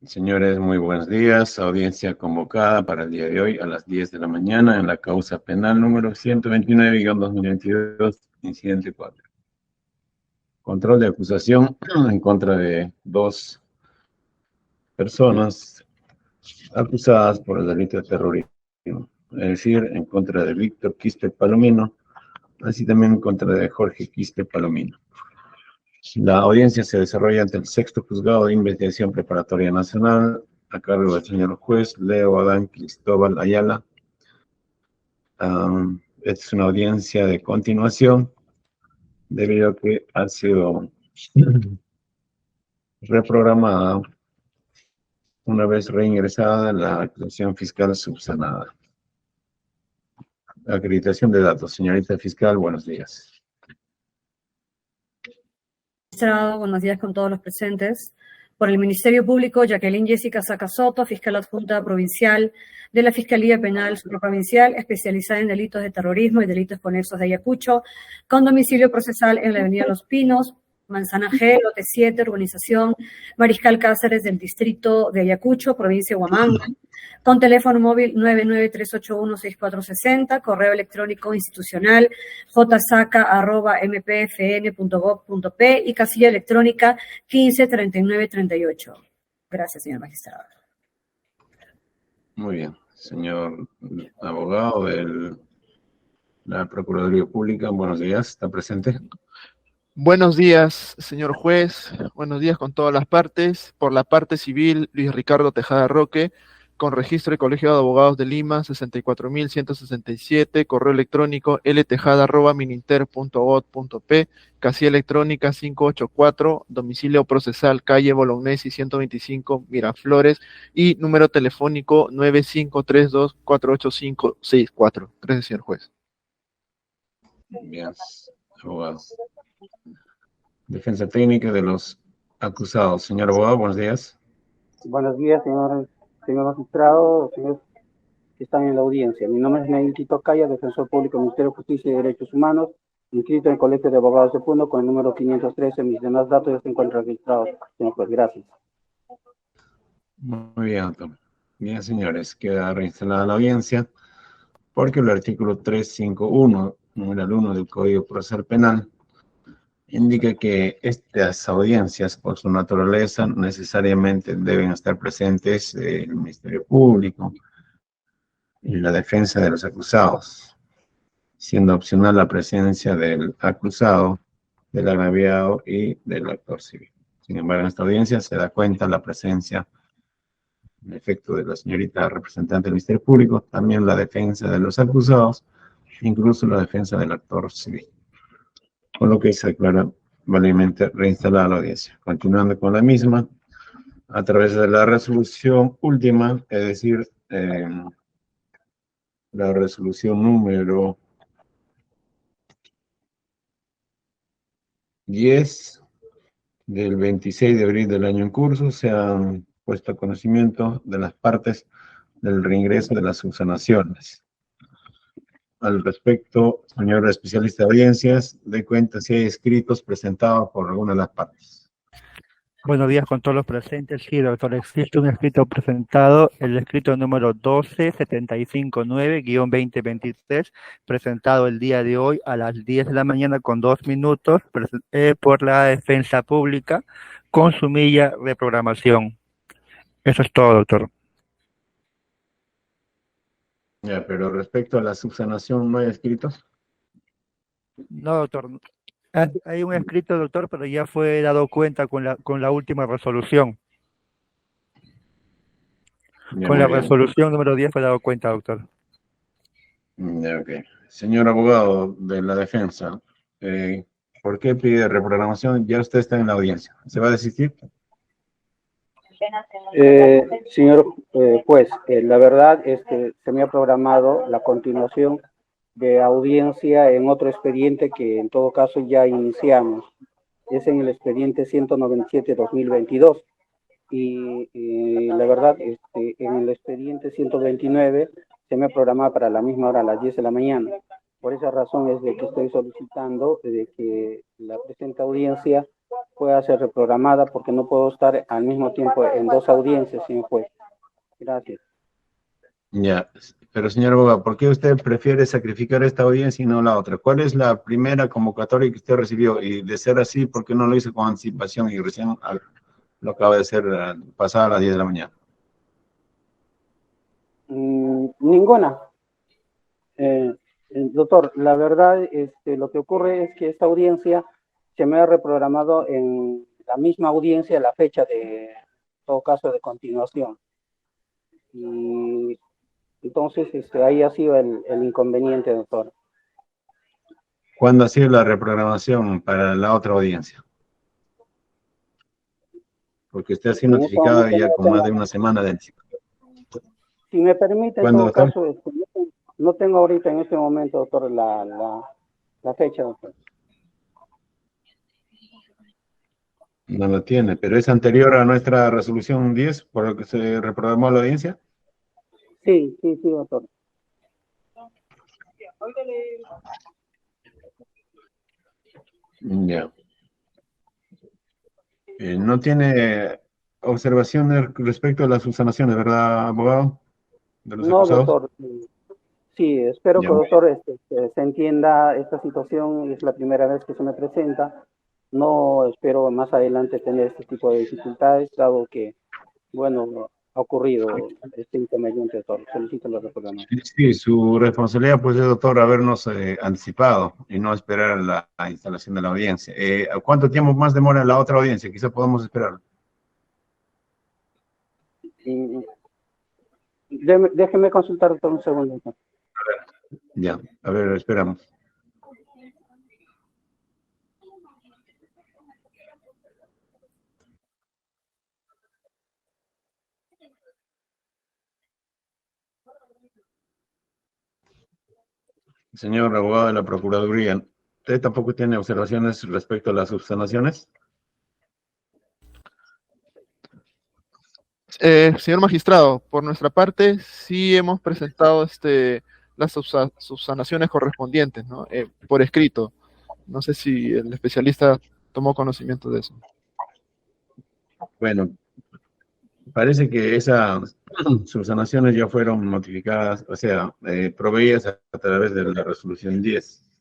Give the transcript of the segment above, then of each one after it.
Señores, muy buenos días. Audiencia convocada para el día de hoy a las 10 de la mañana en la causa penal número 129-2022, incidente 4. Control de acusación en contra de dos personas acusadas por el delito de terrorismo. Es decir, en contra de Víctor Quispe Palomino, así también en contra de Jorge Quispe Palomino. La audiencia se desarrolla ante el sexto juzgado de investigación preparatoria nacional a cargo del señor juez Leo Adán Cristóbal Ayala. Esta es una audiencia de continuación debido a que ha sido reprogramada una vez reingresada la acreditación fiscal subsanada. Acreditación de datos. Señorita fiscal, buenos días. Buenos días con todos los presentes. Por el Ministerio Público, Jacqueline Jessica Sacasoto, fiscal adjunta provincial de la Fiscalía Penal Supraprovincial, especializada en delitos de terrorismo y delitos conexos de Ayacucho, con domicilio procesal en la Avenida Los Pinos, Manzana G, lote 7, urbanización Mariscal Cáceres del distrito de Ayacucho, provincia de Huamanga, con teléfono móvil 993816460, correo electrónico institucional jsaca@mpfn.gov.p y casilla electrónica 153938. Gracias, señor magistrado. Muy bien. Señor abogado de la Procuraduría Pública, buenos días. ¿Está presente? Buenos días, señor juez. Buenos días con todas las partes. Por la parte civil, Luis Ricardo Tejada Roque, con registro de Colegio de Abogados de Lima, 64.167, correo electrónico ltejada@mininter.gov.p, casilla electrónica 584, domicilio procesal, calle Bolognesi 125, Miraflores, y número telefónico 9532-48564. Gracias, señor juez. Bien, abogados. Defensa técnica de los acusados. Señor abogado, buenos días. Buenos días, señor magistrado, señores que están en la audiencia. Mi nombre es Nail Tito Calla, defensor público del Ministerio de Justicia y Derechos Humanos, inscrito en el Colegio de Abogados de Puno con el número 513. Mis demás datos ya se encuentran registrados, señor juez. Gracias. Muy bien, doctor. Bien, señores, queda reinstalada la audiencia porque el artículo 351, numeral 1 del Código Procesal Penal, indica que estas audiencias, por su naturaleza, necesariamente deben estar presentes el Ministerio Público y la defensa de los acusados, siendo opcional la presencia del acusado, del agraviado y del actor civil. Sin embargo, en esta audiencia se da cuenta la presencia, en efecto, de la señorita representante del Ministerio Público, también la defensa de los acusados, incluso la defensa del actor civil. Con lo que se declara válidamente reinstalada la audiencia. Continuando con la misma, a través de la resolución última, es decir, la resolución número 10 del 26 de abril del año en curso, se han puesto a conocimiento de las partes del reingreso de las subsanaciones. Al respecto, señor especialista de audiencias, dé cuenta si hay escritos presentados por alguna de las partes. Buenos días con todos los presentes. Sí, doctor, existe un escrito presentado, el escrito número 12759-2023, presentado el día de hoy a las 10 de la mañana con 2 minutos por la defensa pública con su milla de programación. Eso es todo, doctor. Ya, pero respecto a la subsanación, ¿no hay escritos? No, doctor. Hay un escrito, doctor, pero ya fue dado cuenta con la última resolución. Ya, Con la muy bien. resolución número 10 fue dado cuenta, doctor. Ya, ok. Señor abogado de la defensa, ¿por qué pide reprogramación? Ya usted está en la audiencia. ¿Se va a desistir? Señor juez, la verdad es que se me ha programado la continuación de audiencia en otro expediente que en todo caso ya iniciamos. Es en el expediente 197-2022. Y la verdad, en el expediente 129 se me ha programado para la misma hora, a las 10 de la mañana. Por esa razón es de que estoy solicitando de que la presente audiencia pueda ser reprogramada porque no puedo estar al mismo tiempo en dos audiencias, señor juez. Gracias. Ya, pero señor abogado, ¿por qué usted prefiere sacrificar esta audiencia y no la otra? ¿Cuál es la primera convocatoria que usted recibió? Y de ser así, ¿por qué no lo hizo con anticipación y recién lo acaba de hacer pasada a las 10 de la mañana? Ninguna. Doctor, la verdad, lo que ocurre es que esta audiencia se me ha reprogramado en la misma audiencia la fecha de, en todo caso, de continuación. Y entonces ahí ha sido el inconveniente, doctor. ¿Cuándo ha sido la reprogramación para la otra audiencia? Porque usted ha sido notificado ya con más de una semana de anticipación. Si me permite, en todo caso, no tengo ahorita en este momento, doctor, la fecha, doctor. No lo tiene, pero es anterior a nuestra resolución 10, por lo que se reprogramó la audiencia. Sí, doctor. Ya. No tiene observaciones respecto a las subsanaciones, ¿verdad, abogado? ¿De los acusados? Doctor. Sí, espero que, doctor, se entienda esta situación. Es la primera vez que se me presenta. No espero más adelante tener este tipo de dificultades, dado que, bueno, ha ocurrido este inconveniente, doctor. Solicito la reprogramación. Sí, su responsabilidad, pues, es, doctor, habernos anticipado y no esperar la instalación de la audiencia. ¿Cuánto tiempo más demora la otra audiencia? Quizá podamos esperar. Déjeme consultar, doctor, un segundo. Doctor. Ya, a ver, esperamos. Señor abogado de la Procuraduría, ¿usted tampoco tiene observaciones respecto a las subsanaciones? Señor magistrado, por nuestra parte sí hemos presentado las subsanaciones correspondientes, ¿no? Por escrito. No sé si el especialista tomó conocimiento de eso. Bueno, parece que esas subsanaciones ya fueron notificadas, o sea, proveídas a través de la resolución 10.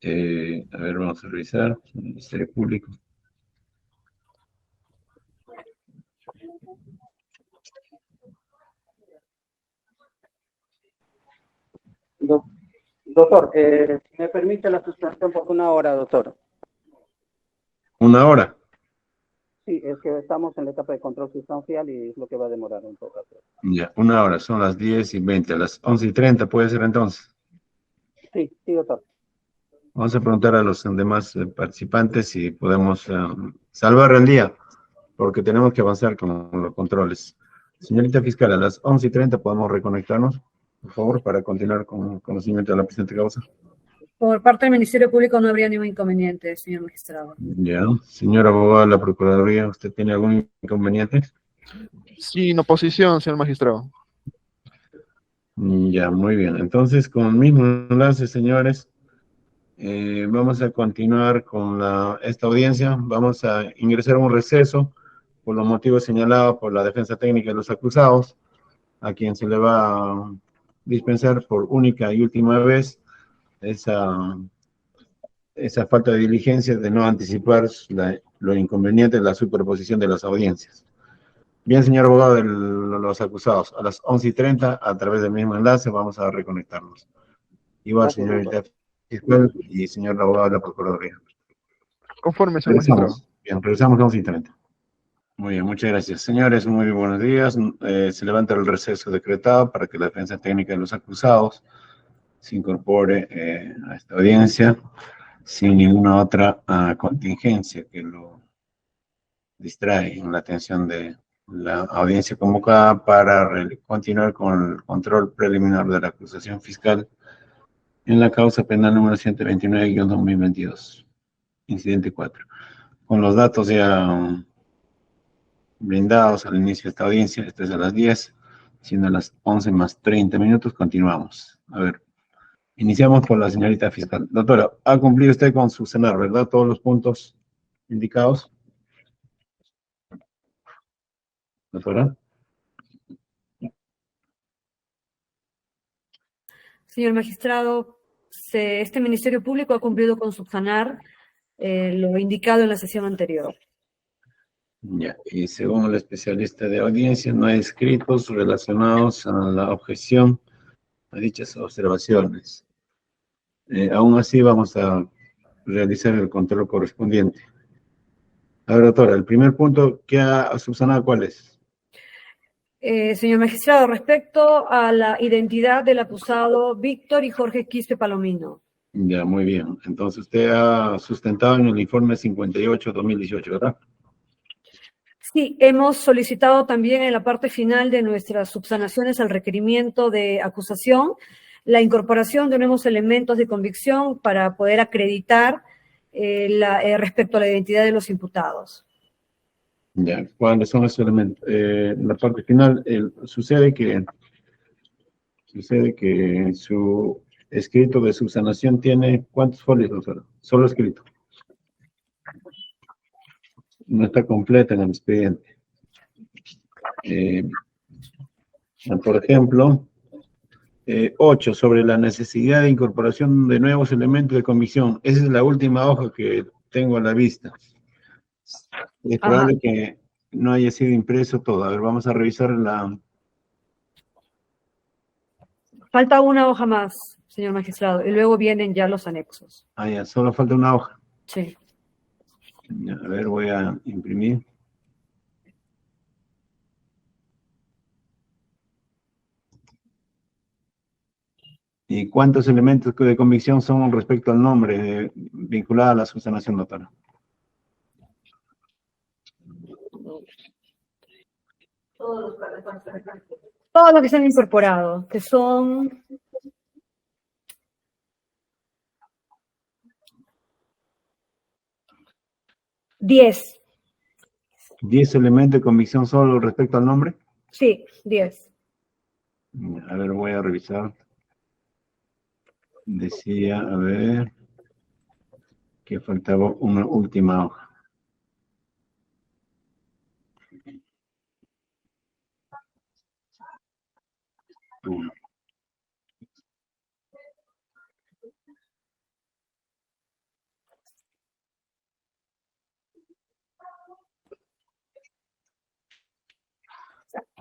A ver, vamos a revisar. Ministerio Público. Doctor, si me permite la suspensión por 1 hora, doctor. ¿1 hora? Sí, es que estamos en la etapa de control sustancial y es lo que va a demorar un poco. Ya, 1 hora, son las 10:20, a las 11:30 puede ser entonces. Sí, doctor. Vamos a preguntar a los demás participantes si podemos salvar el día, porque tenemos que avanzar con los controles. Señorita fiscal, a las 11:30 podemos reconectarnos, por favor, para continuar con conocimiento de la presente causa. Por parte del Ministerio Público no habría ningún inconveniente, señor magistrado. Ya, señor abogado de la Procuraduría, ¿usted tiene algún inconveniente? Sin oposición, señor magistrado. Ya, muy bien. Entonces, con el mismo enlace, señores, vamos a continuar con esta audiencia. Vamos a ingresar un receso por los motivos señalados por la defensa técnica de los acusados, a quien se le va a dispensar por única y última vez esa falta de diligencia de no anticipar lo inconveniente de la superposición de las audiencias. Bien, señor abogado de los acusados, a las 11:30, a través del mismo enlace, vamos a reconectarnos. Igual, señorita fiscal y señor abogado de la Procuraduría. Conforme, señor magistrado. Bien, regresamos a 11:30. Muy bien, muchas gracias. Señores, muy buenos días. Se levanta el receso decretado para que la defensa técnica de los acusados se incorpore a esta audiencia sin ninguna otra contingencia que lo distrae en la atención de la audiencia convocada para continuar con el control preliminar de la acusación fiscal en la causa penal número 129-2022, incidente 4. Con los datos ya brindados al inicio de esta audiencia, esto es a las 10, siendo las 11:30, continuamos. A ver, iniciamos por la señorita fiscal. Doctora, ha cumplido usted con su cenar, ¿verdad? Todos los puntos indicados. Doctora. Señor magistrado, este Ministerio Público ha cumplido con subsanar lo indicado en la sesión anterior. Ya, y según el especialista de audiencia, no hay escritos relacionados a la objeción a dichas observaciones. Aún así, vamos a realizar el control correspondiente. A ver, doctora, el primer punto que ha subsanado, ¿cuál es? Señor magistrado, respecto a la identidad del acusado Víctor y Jorge Quispe Palomino. Ya, muy bien. Entonces, usted ha sustentado en el informe 58-2018, ¿verdad? Sí, hemos solicitado también en la parte final de nuestras subsanaciones al requerimiento de acusación la incorporación de nuevos elementos de convicción para poder acreditar respecto a la identidad de los imputados. Ya, ¿cuáles son esos elementos? En la parte final, sucede que su escrito de subsanación tiene ¿cuántos folios, doctora? Solo escrito. No está completa en el expediente. Por ejemplo, 8, sobre la necesidad de incorporación de nuevos elementos de convicción. Esa es la última hoja que tengo a la vista. Es probable que no haya sido impreso todo. A ver, vamos a revisar la... Falta una hoja más, señor magistrado, y luego vienen ya los anexos. Ah, ya, solo falta una hoja. Sí. Ya, a ver, voy a imprimir. ¿Y cuántos elementos de convicción son respecto al nombre vinculado a la subsanación, doctora? Todos los que se han incorporado, que son 10. 10 elementos de convicción solo respecto al nombre. Sí, 10. A ver, voy a revisar. Decía, a ver, que faltaba una última hoja. Uno.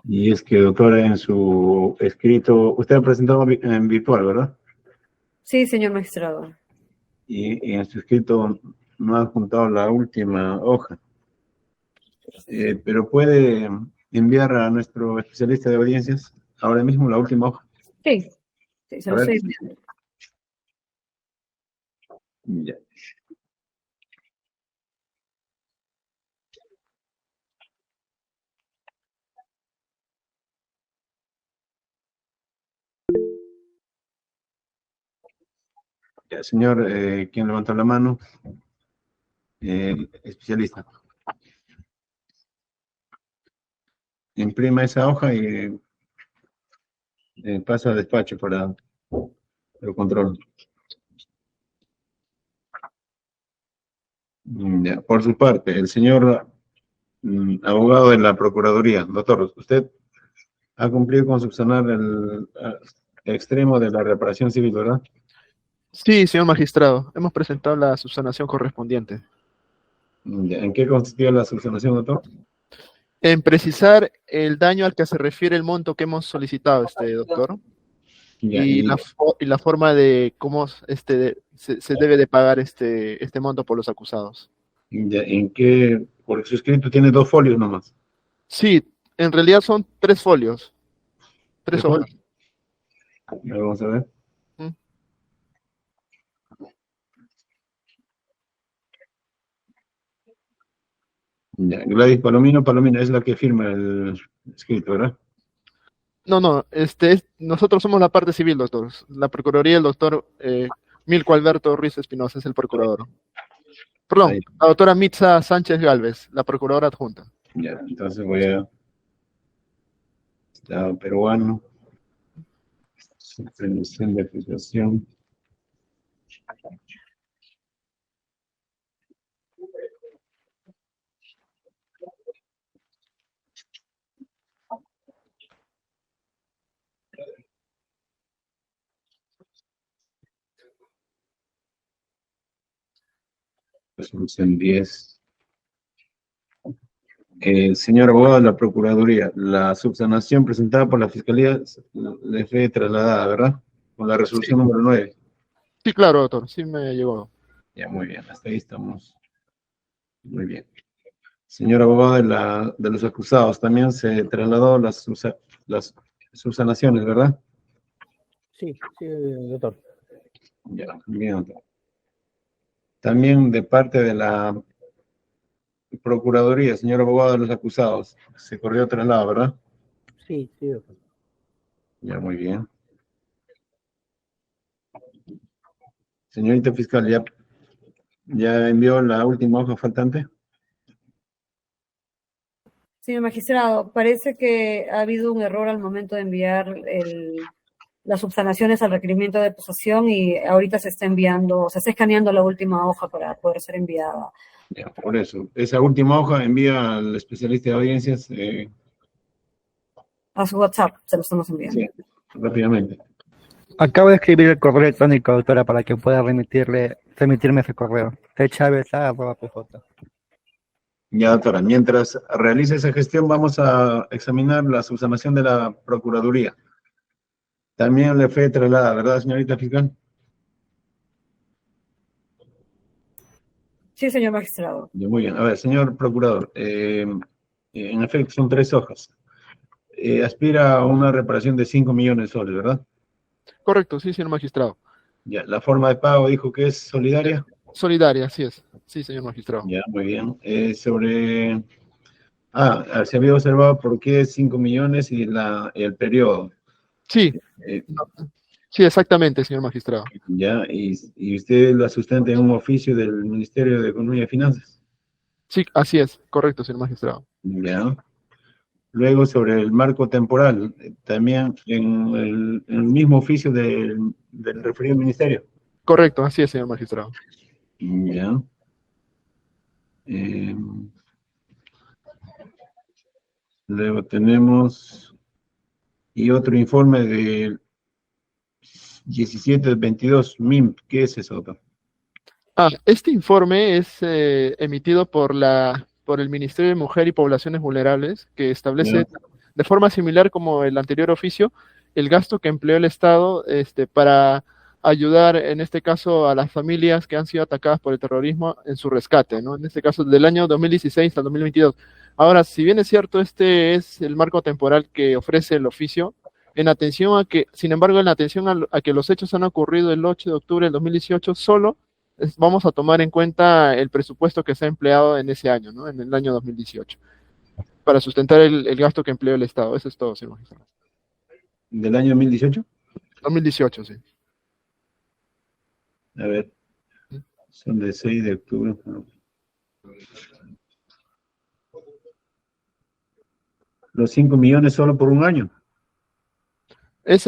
Y es que, doctora, en su escrito, usted ha presentado en virtual, ¿verdad? Sí, señor magistrado. Y en su escrito no ha juntado la última hoja. Pero puede enviar a nuestro especialista de audiencias ahora mismo la última hoja. Sí, sí, se A lo ver. estoy enviando. Ya. Ya, señor, ¿quién levantó la mano? Especialista. Imprima esa hoja y pasa a despacho para el control. Ya, por su parte, el señor abogado de la Procuraduría, doctor, ¿usted ha cumplido con subsanar el extremo de la reparación civil, verdad? Sí, señor magistrado, hemos presentado la subsanación correspondiente. Ya, ¿en qué consistió la subsanación, doctor? En precisar el daño al que se refiere el monto que hemos solicitado, doctor, Ya, y la forma de cómo se debe de pagar este monto por los acusados. ya, ¿en qué? Porque su escrito tiene 2 folios nomás. Sí, en realidad son 3 folios, 3 ¿3 hojas. folios? A ver, vamos a ver. ¿Mm? Ya, Gladys Palomino es la que firma el escrito, ¿verdad? No, nosotros somos la parte civil, doctor. La Procuraduría, el doctor Milko Alberto Ruiz Espinosa es el procurador. Perdón, Ahí. la doctora Mitza Sánchez Gálvez, la procuradora adjunta. Ya, entonces voy a... Estado peruano. Suspensión de acusación. Resolución 10. Señor abogado de la Procuraduría, la subsanación presentada por la Fiscalía le fue trasladada, ¿verdad? Con la resolución número 9. Sí, claro, doctor, sí me llegó. Ya, muy bien, hasta ahí estamos. Muy bien. Señor abogado de los acusados, también se trasladó las subsanaciones, ¿verdad? Sí, sí, doctor. Ya, bien, doctor. También de parte de la Procuraduría, señor abogado de los acusados, se corrió traslado, ¿verdad? Sí, sí, doctor. Ya, muy bien. Señorita fiscal, ¿ya envió la última hoja faltante? Señor magistrado, parece que ha habido un error al momento de enviar las subsanaciones al requerimiento de posesión y ahorita se está enviando, se está escaneando la última hoja para poder ser enviada. Ya, por eso. Esa última hoja envía al especialista de audiencias. A su WhatsApp se lo estamos enviando. Sí, rápidamente. Acabo de escribir el correo electrónico, doctora, para que pueda remitirme ese correo. Chavez@pj. Ya, doctora, mientras realice esa gestión, vamos a examinar la subsanación de la Procuraduría. También le fue trasladada, ¿verdad, señorita fiscal? Sí, señor magistrado. Ya, muy bien. A ver, señor procurador, en efecto son 3 hojas. Aspira a una reparación de 5 millones de soles, ¿verdad? Correcto, sí, señor magistrado. Ya, la forma de pago dijo que es solidaria. Solidaria, así es. Sí, señor magistrado. Ya, muy bien. Se había observado por qué 5 millones y el periodo. Sí, Eh, sí, exactamente, señor magistrado. Ya, y usted la sustenta en un oficio del Ministerio de Economía y Finanzas. Sí, así es, correcto, señor magistrado. Ya. Luego, sobre el marco temporal, también en el mismo oficio del referido ministerio. Correcto, así es, señor magistrado. Ya. Luego tenemos y otro informe de 1722 MIMP. ¿Qué es eso, doctor? Este informe es emitido por el Ministerio de Mujer y Poblaciones Vulnerables, que establece de forma similar como el anterior oficio el gasto que empleó el Estado para ayudar, en este caso, a las familias que han sido atacadas por el terrorismo en su rescate, ¿no? En este caso, del año 2016 al 2022. Ahora, si bien es cierto, este es el marco temporal que ofrece el oficio, sin embargo, en atención a que los hechos han ocurrido el 8 de octubre del 2018, solo vamos a tomar en cuenta el presupuesto que se ha empleado en ese año, ¿no? En el año 2018, para sustentar el gasto que empleó el Estado. Eso es todo, señor magistrado. ¿Del año 2018? 2018, sí. A ver, son de 6 de octubre. Los 5 millones solo por un año. Es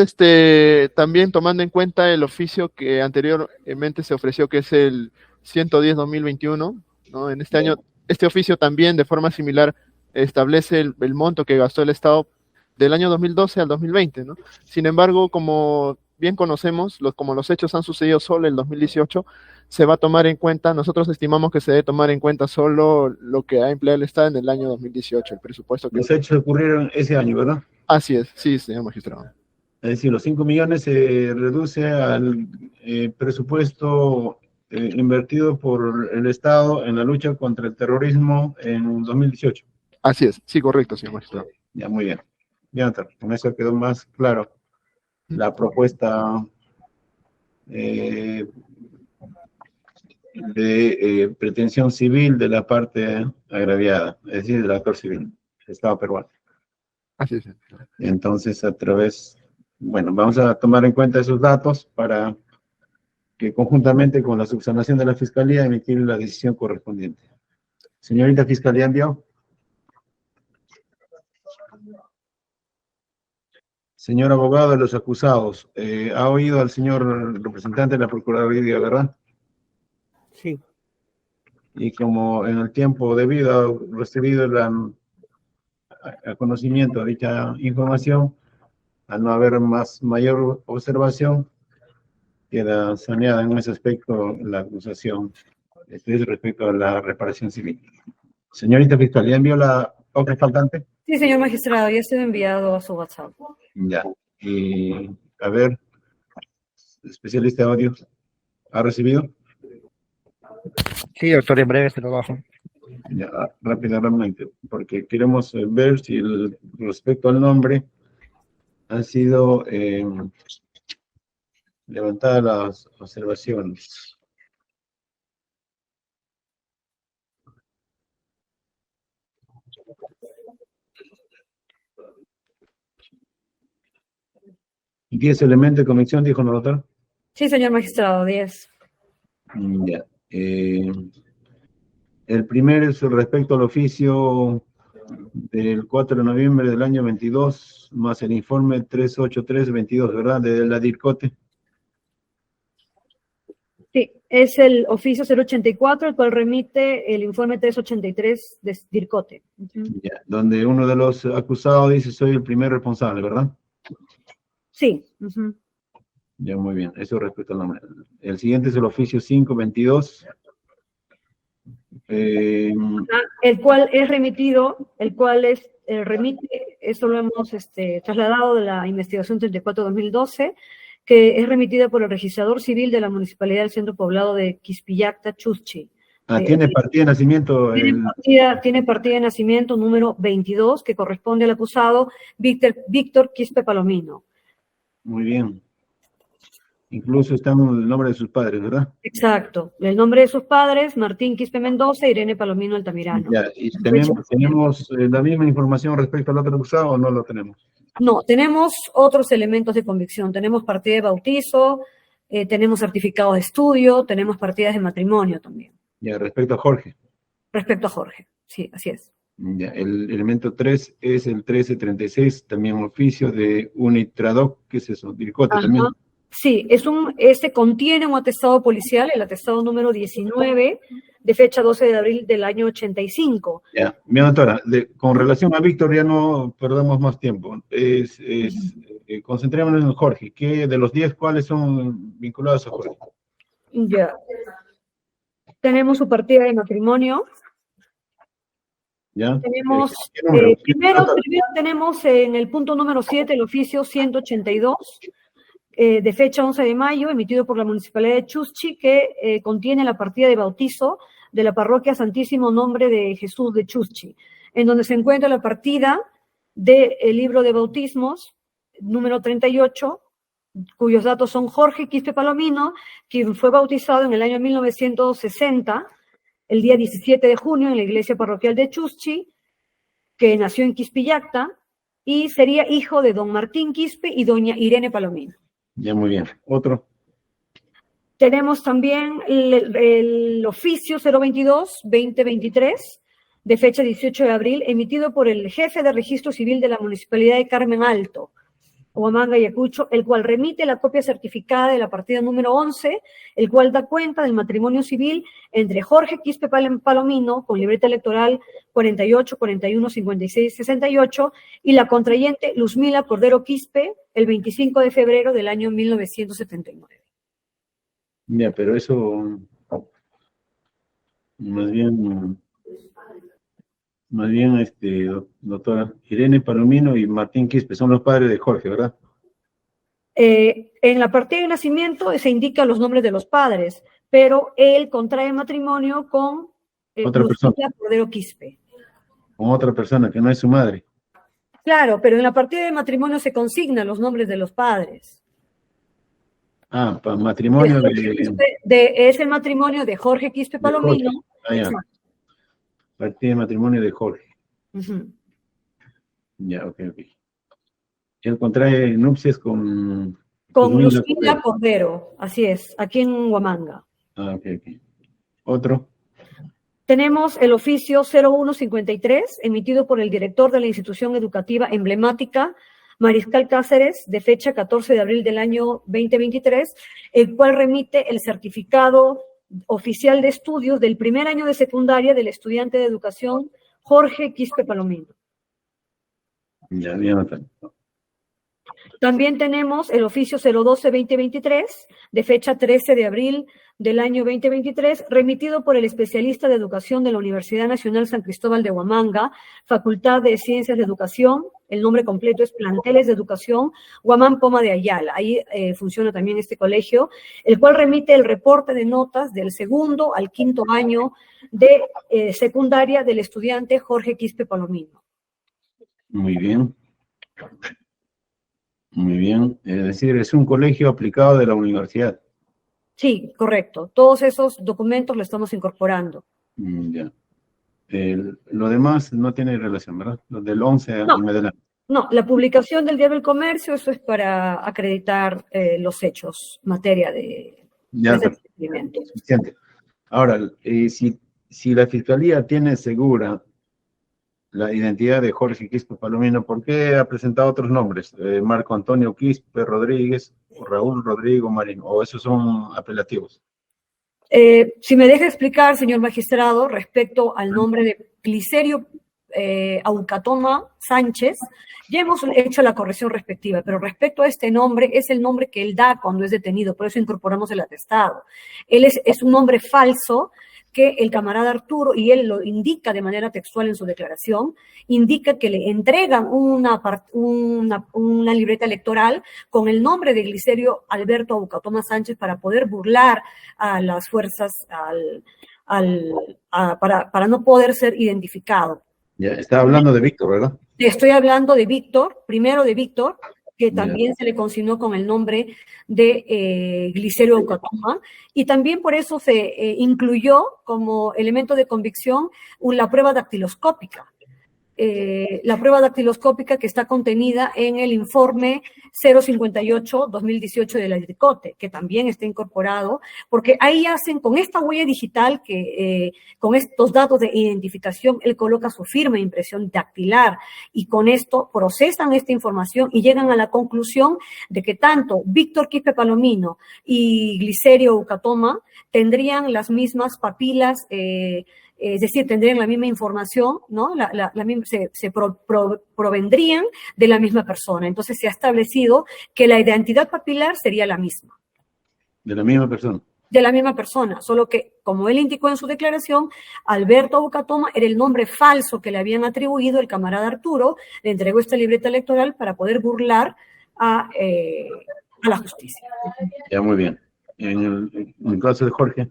también tomando en cuenta el oficio que anteriormente se ofreció, que es el 110-2021, ¿no? En este año, este oficio también de forma similar establece el monto que gastó el Estado del año 2012 al 2020, ¿no? Sin embargo, como bien conocemos, como los hechos han sucedido solo en el 2018, se va a tomar en cuenta, nosotros estimamos que se debe tomar en cuenta solo lo que ha empleado el Estado en el año 2018, el presupuesto que... Los hechos ocurrieron ese año, ¿verdad? Así es, sí, señor magistrado. Es decir, los 5 millones se reduce al presupuesto invertido por el Estado en la lucha contra el terrorismo en 2018. Así es, sí, correcto, señor magistrado. Ya, muy bien. Bien, con eso quedó más claro la propuesta de pretensión civil de la parte agraviada, es decir, del actor civil, del Estado peruano. Así es. Entonces, vamos a tomar en cuenta esos datos para que conjuntamente con la subsanación de la Fiscalía emitir la decisión correspondiente. Señorita Fiscalía, ¿envió? Señor abogado de los acusados, ¿ha oído al señor representante de la Procuraduría, verdad? Sí. Y como en el tiempo debido ha recibido a conocimiento de dicha información, al no haber mayor observación, queda saneada en ese aspecto la acusación Esto es respecto a la reparación civil. Señorita fiscal, ¿ya envió la hoja faltante? Sí, señor magistrado, ya ha sido enviado a su WhatsApp. Ya. Y, a ver, especialista de audio, ¿ha recibido? Sí, doctor, en breve se lo bajo. Ya, rápidamente, porque queremos ver si respecto al nombre han sido levantadas las observaciones. ¿10 elementos de convicción, dijo el notario? Sí, señor magistrado, 10. Ya. El primero es respecto al oficio del 4 de noviembre del año 22, más el informe 383-22, ¿verdad? De la DIRCOTE. Sí, es el oficio 084, el cual remite el informe 383 de DIRCOTE. Ya, donde uno de los acusados dice, soy el primer responsable, ¿verdad? Sí. Ya, muy bien. Eso respecto al nombre. El siguiente es el oficio 522. El cual es remitido, remite, eso lo hemos trasladado de la investigación 34-2012, que es remitida por el registrador civil de la Municipalidad del Centro Poblado de Quispillacta, Chuschi. ¿Tiene partida de nacimiento? Tiene partida de nacimiento número 22, que corresponde al acusado Víctor Quispe Palomino. Muy bien. Incluso está el nombre de sus padres, ¿verdad? Exacto. El nombre de sus padres, Martín Quispe Mendoza e Irene Palomino Altamirano. Ya, ¿y tenemos la misma información respecto al otro acusado o no lo tenemos? No, tenemos otros elementos de convicción. Tenemos partida de bautizo, tenemos certificados de estudio, tenemos partidas de matrimonio también. Ya, respecto a Jorge. Respecto a Jorge, sí, así es. Ya, el elemento 3 es el 1336, también oficio de Unitradoc, ¿qué es eso? DIRCOTE también. Sí, contiene un atestado policial, el atestado número 19, de fecha 12 de abril del año 85. Ya, mi doctora, con relación a Víctor ya no perdamos más tiempo. Concentrémonos en Jorge. ¿Qué de los 10 cuáles son vinculados a Jorge? Ya. Tenemos su partida de matrimonio. ¿Ya? Tenemos, ¿Qué primero tenemos en el punto número 7 el oficio 182, de fecha 11 de mayo, emitido por la Municipalidad de Chuschi, que contiene la partida de bautizo de la parroquia Santísimo Nombre de Jesús de Chuschi, en donde se encuentra la partida del libro de bautismos, número 38, cuyos datos son Jorge Quispe Palomino, quien fue bautizado en el año 1960, el día 17 de junio, en la iglesia parroquial de Chuschi, que nació en Quispillacta, y sería hijo de don Martín Quispe y doña Irene Palomino. Ya, muy bien. ¿Otro? Tenemos también el oficio 022-2023, de fecha 18 de abril, emitido por el jefe de registro civil de la Municipalidad de Carmen Alto, Huamanga, Ayacucho, el cual remite la copia certificada de la partida número 11, el cual da cuenta del matrimonio civil entre Jorge Quispe Palomino, con libreta electoral 48, 41, 56, 68, y la contrayente Luzmila Cordero Quispe, el 25 de febrero del año 1979. Ya, pero eso, más bien, doctora, Irene Palomino y Martín Quispe son los padres de Jorge, ¿verdad? En la partida de nacimiento se indican los nombres de los padres, pero él contrae matrimonio con Otra persona. Cordero Quispe. Con otra persona que no es su madre. Claro, pero en la partida de matrimonio se consignan los nombres de los padres. Para matrimonio es el matrimonio de Jorge Quispe Palomino. Ya. Partida de matrimonio de Jorge. Ya, ok. Él contrae nupcias con Luzmila Cordero, así es, aquí en Huamanga. Ok. ¿Otro? Tenemos el oficio 0153, emitido por el director de la institución educativa emblemática, Mariscal Cáceres, de fecha 14 de abril del año 2023, el cual remite el certificado oficial de estudios del primer año de secundaria del estudiante de educación Jorge Quispe Palomino. Ya, bien. También tenemos el oficio 012-2023, de fecha 13 de abril del año 2023, remitido por el especialista de educación de la Universidad Nacional San Cristóbal de Huamanga, Facultad de Ciencias de Educación. El nombre completo es Planteles de Educación Huamán Poma de Ayala. Ahí funciona también este colegio, el cual remite el reporte de notas del segundo al quinto año de secundaria del estudiante Jorge Quispe Palomino. Muy bien. Muy bien. Es decir, es un colegio aplicado de la universidad. Sí, correcto. Todos esos documentos lo estamos incorporando. Ya. Lo demás no tiene relación, ¿verdad? Lo del 11 No. en adelante. No, la publicación del Diario del Comercio, eso es para acreditar los hechos, materia de experimento. Suficiente. Ahora, si la Fiscalía tiene segura la identidad de Jorge Quispe Palomino, ¿por qué ha presentado otros nombres? Marco Antonio Quispe Rodríguez, o Raúl Rodrigo Marín, o esos son apelativos. Si me deja explicar, señor magistrado, respecto al nombre de Glicerio Aucatoma Sánchez, ya hemos hecho la corrección respectiva, pero respecto a este nombre, es el nombre que él da cuando es detenido, por eso incorporamos el atestado. Él es un nombre falso que el camarada Arturo, y él lo indica de manera textual en su declaración, indica que le entregan una libreta electoral con el nombre de Glicerio Alberto Aucatoma Sánchez para poder burlar a las fuerzas, para no poder ser identificado. Ya, está hablando de Víctor, ¿verdad? Estoy hablando de Víctor, primero de Víctor, que también se le consignó con el nombre de Glicerio Aucatoma, y también por eso se incluyó como elemento de convicción la prueba dactiloscópica. La prueba dactiloscópica que está contenida en el informe 058-2018 de la DIRCOTE, que también está incorporado, porque ahí hacen, con esta huella digital, con estos datos de identificación, él coloca su firma de impresión dactilar, y con esto procesan esta información y llegan a la conclusión de que tanto Víctor Quispe Palomino y Glicerio Aucatoma tendrían las mismas papilas, es decir, tendrían la misma información, ¿no? Se provendrían de la misma persona. Entonces se ha establecido que la identidad papilar sería la misma. ¿De la misma persona? De la misma persona, solo que, como él indicó en su declaración, Alberto Aucatoma era el nombre falso que le habían atribuido el camarada Arturo, le entregó esta libreta electoral para poder burlar a la justicia. Ya, muy bien. En el caso de Jorge.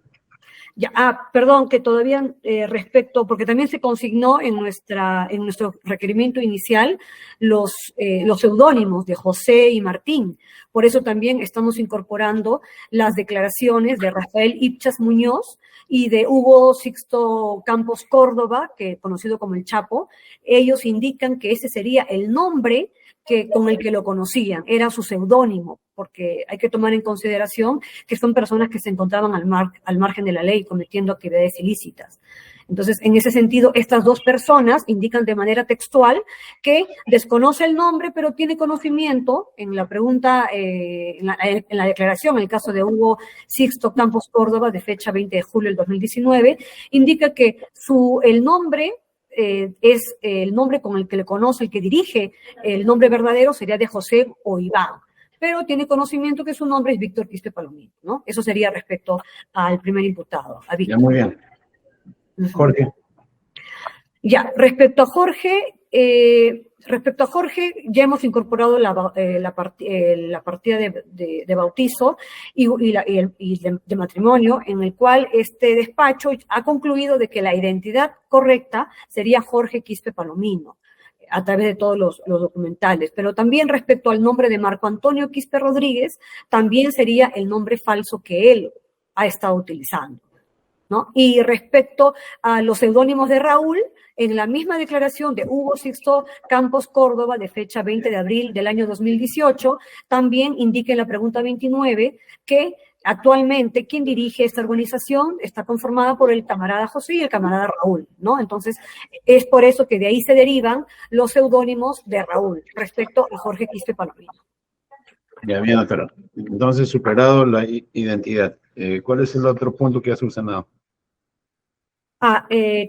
Ya, perdón, que todavía respecto, porque también se consignó en nuestro requerimiento inicial los seudónimos de José y Martín. Por eso también estamos incorporando las declaraciones de Rafael Ipchas Muñoz y de Hugo Sixto Campos Córdoba, que conocido como el Chapo. Ellos indican que ese sería el nombre con el que lo conocían, era su seudónimo, porque hay que tomar en consideración que son personas que se encontraban al margen de la ley cometiendo actividades ilícitas. Entonces, en ese sentido, estas dos personas indican de manera textual que desconoce el nombre, pero tiene conocimiento, en la pregunta, en la declaración, en el caso de Hugo Sixto Campos Córdoba, de fecha 20 de julio del 2019, indica que el nombre es el nombre con el que le conoce, el que dirige, el nombre verdadero sería de José o Iván, pero tiene conocimiento que su nombre es Víctor Quispe Palomino, ¿no? Eso sería respecto al primer imputado, a Víctor. Ya, muy bien. Jorge. Ya, respecto a Jorge, ya hemos incorporado la partida de bautizo y de matrimonio, en el cual este despacho ha concluido de que la identidad correcta sería Jorge Quispe Palomino, a través de todos los documentales. Pero también respecto al nombre de Marco Antonio Quispe Rodríguez, también sería el nombre falso que él ha estado utilizando, ¿no? Y respecto a los seudónimos de Raúl, en la misma declaración de Hugo Sixto Campos Córdoba, de fecha 20 de abril del año 2018, también indica en la pregunta 29 que actualmente quien dirige esta organización está conformada por el camarada José y el camarada Raúl, ¿no? Entonces, es por eso que de ahí se derivan los seudónimos de Raúl respecto a Jorge Quispe Palomino. Ya, bien, doctora. Entonces, superado la identidad. ¿Cuál es el otro punto que ha subsanado?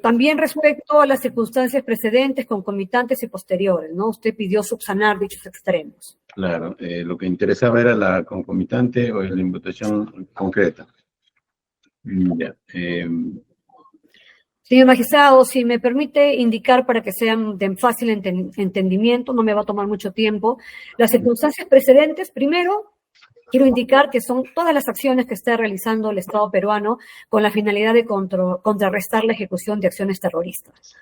También respecto a las circunstancias precedentes, concomitantes y posteriores, ¿no? Usted pidió subsanar dichos extremos. Claro, lo que interesaba era la concomitante o la imputación concreta. Ya. Señor magistrado, si me permite indicar para que sean de fácil entendimiento, no me va a tomar mucho tiempo, las circunstancias precedentes, primero, quiero indicar que son todas las acciones que está realizando el Estado peruano con la finalidad de contrarrestar la ejecución de acciones terroristas.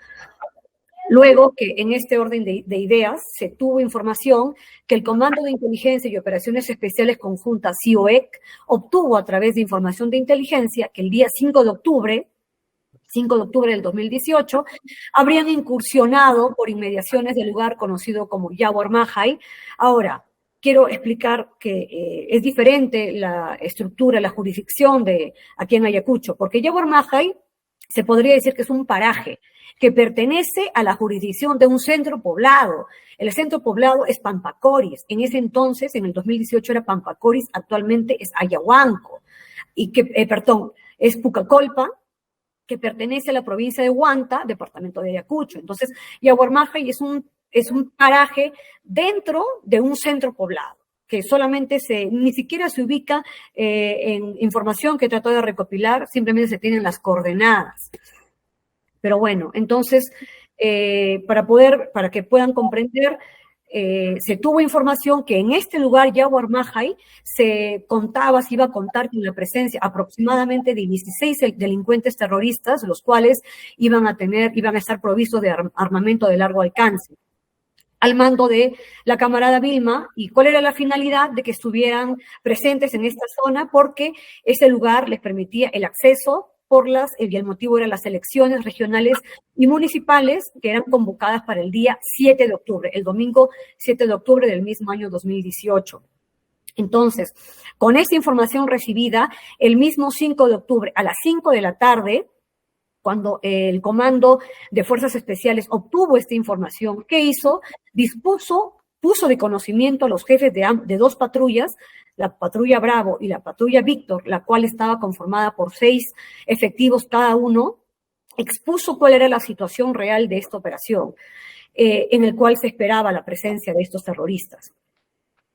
Luego que en este orden de ideas se tuvo información que el Comando de Inteligencia y Operaciones Especiales Conjuntas, CIOEC, obtuvo a través de información de inteligencia que el día 5 de octubre del 2018, habrían incursionado por inmediaciones del lugar conocido como Yaguar Mahai. Ahora, quiero explicar que es diferente la estructura, la jurisdicción de aquí en Ayacucho, porque Yaguar Mahai se podría decir que es un paraje que pertenece a la jurisdicción de un centro poblado. El centro poblado es Pampacoris. En ese entonces, en el 2018 era Pampacoris, actualmente es Ayahuanco. Es Pucacolpa, que pertenece a la provincia de Huanta, departamento de Ayacucho. Entonces, Yaguar Mahai es un paraje dentro de un centro poblado, que solamente ni siquiera se ubica en información que trató de recopilar, simplemente se tienen las coordenadas. Pero bueno, entonces, para que puedan comprender, se tuvo información que en este lugar, Yaguar Mahai, se iba a contar con la presencia aproximadamente de 16 delincuentes terroristas, los cuales iban a estar provistos de armamento de largo alcance, al mando de la camarada Vilma. ¿Y cuál era la finalidad? De que estuvieran presentes en esta zona, porque ese lugar les permitía el acceso y el motivo eran las elecciones regionales y municipales que eran convocadas para el día 7 de octubre, el domingo 7 de octubre del mismo año 2018. Entonces, con esta información recibida, el mismo 5 de octubre a las 5 de la tarde, cuando el Comando de Fuerzas Especiales obtuvo esta información, ¿qué hizo? Puso de conocimiento a los jefes de dos patrullas, la patrulla Bravo y la patrulla Víctor, la cual estaba conformada por 6 efectivos cada uno, expuso cuál era la situación real de esta operación, en el cual se esperaba la presencia de estos terroristas.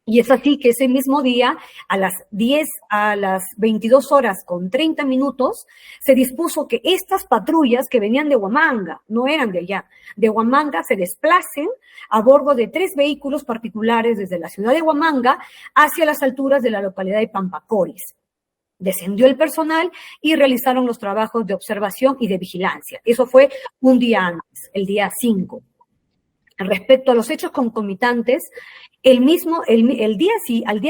Y es así que ese mismo día, a las 22:30, se dispuso que estas patrullas que venían de Huamanga, no eran de allá, de Huamanga, se desplacen a bordo de 3 vehículos particulares desde la ciudad de Huamanga hacia las alturas de la localidad de Pampacoris. Descendió el personal y realizaron los trabajos de observación y de vigilancia. Eso fue un día antes, el día 5. Respecto a los hechos concomitantes, al día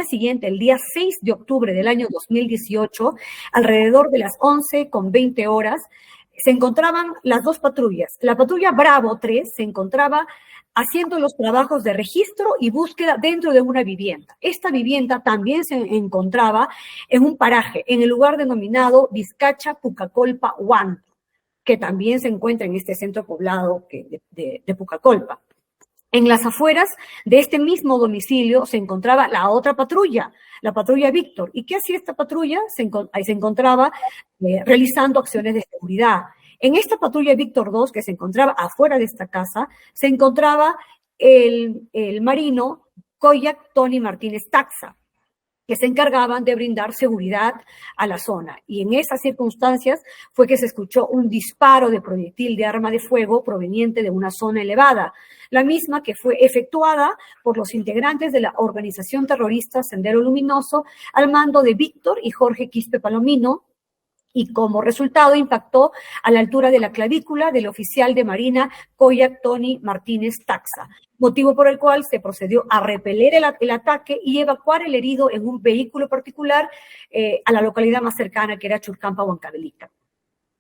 siguiente, el día 6 de octubre del año 2018, alrededor de las 11:20, se encontraban las 2 patrullas. La patrulla Bravo 3 se encontraba haciendo los trabajos de registro y búsqueda dentro de una vivienda. Esta vivienda también se encontraba en un paraje, en el lugar denominado Vizcacha, Pucacolpa, Huanta, que también se encuentra en este centro poblado de Pucacolpa. En las afueras de este mismo domicilio se encontraba la otra patrulla, la patrulla Víctor. ¿Y qué hacía esta patrulla? Ahí se encontraba realizando acciones de seguridad. En esta patrulla Víctor 2, que se encontraba afuera de esta casa, se encontraba el marino Koyak Tony Martínez Taxa, que se encargaban de brindar seguridad a la zona. Y en esas circunstancias fue que se escuchó un disparo de proyectil de arma de fuego proveniente de una zona elevada, la misma que fue efectuada por los integrantes de la organización terrorista Sendero Luminoso al mando de Víctor y Jorge Quispe Palomino, y como resultado impactó a la altura de la clavícula del oficial de Marina Koyak Tony Martínez Taxa, motivo por el cual se procedió a repeler el ataque y evacuar el herido en un vehículo particular a la localidad más cercana, que era Churcampa, Huancavelica.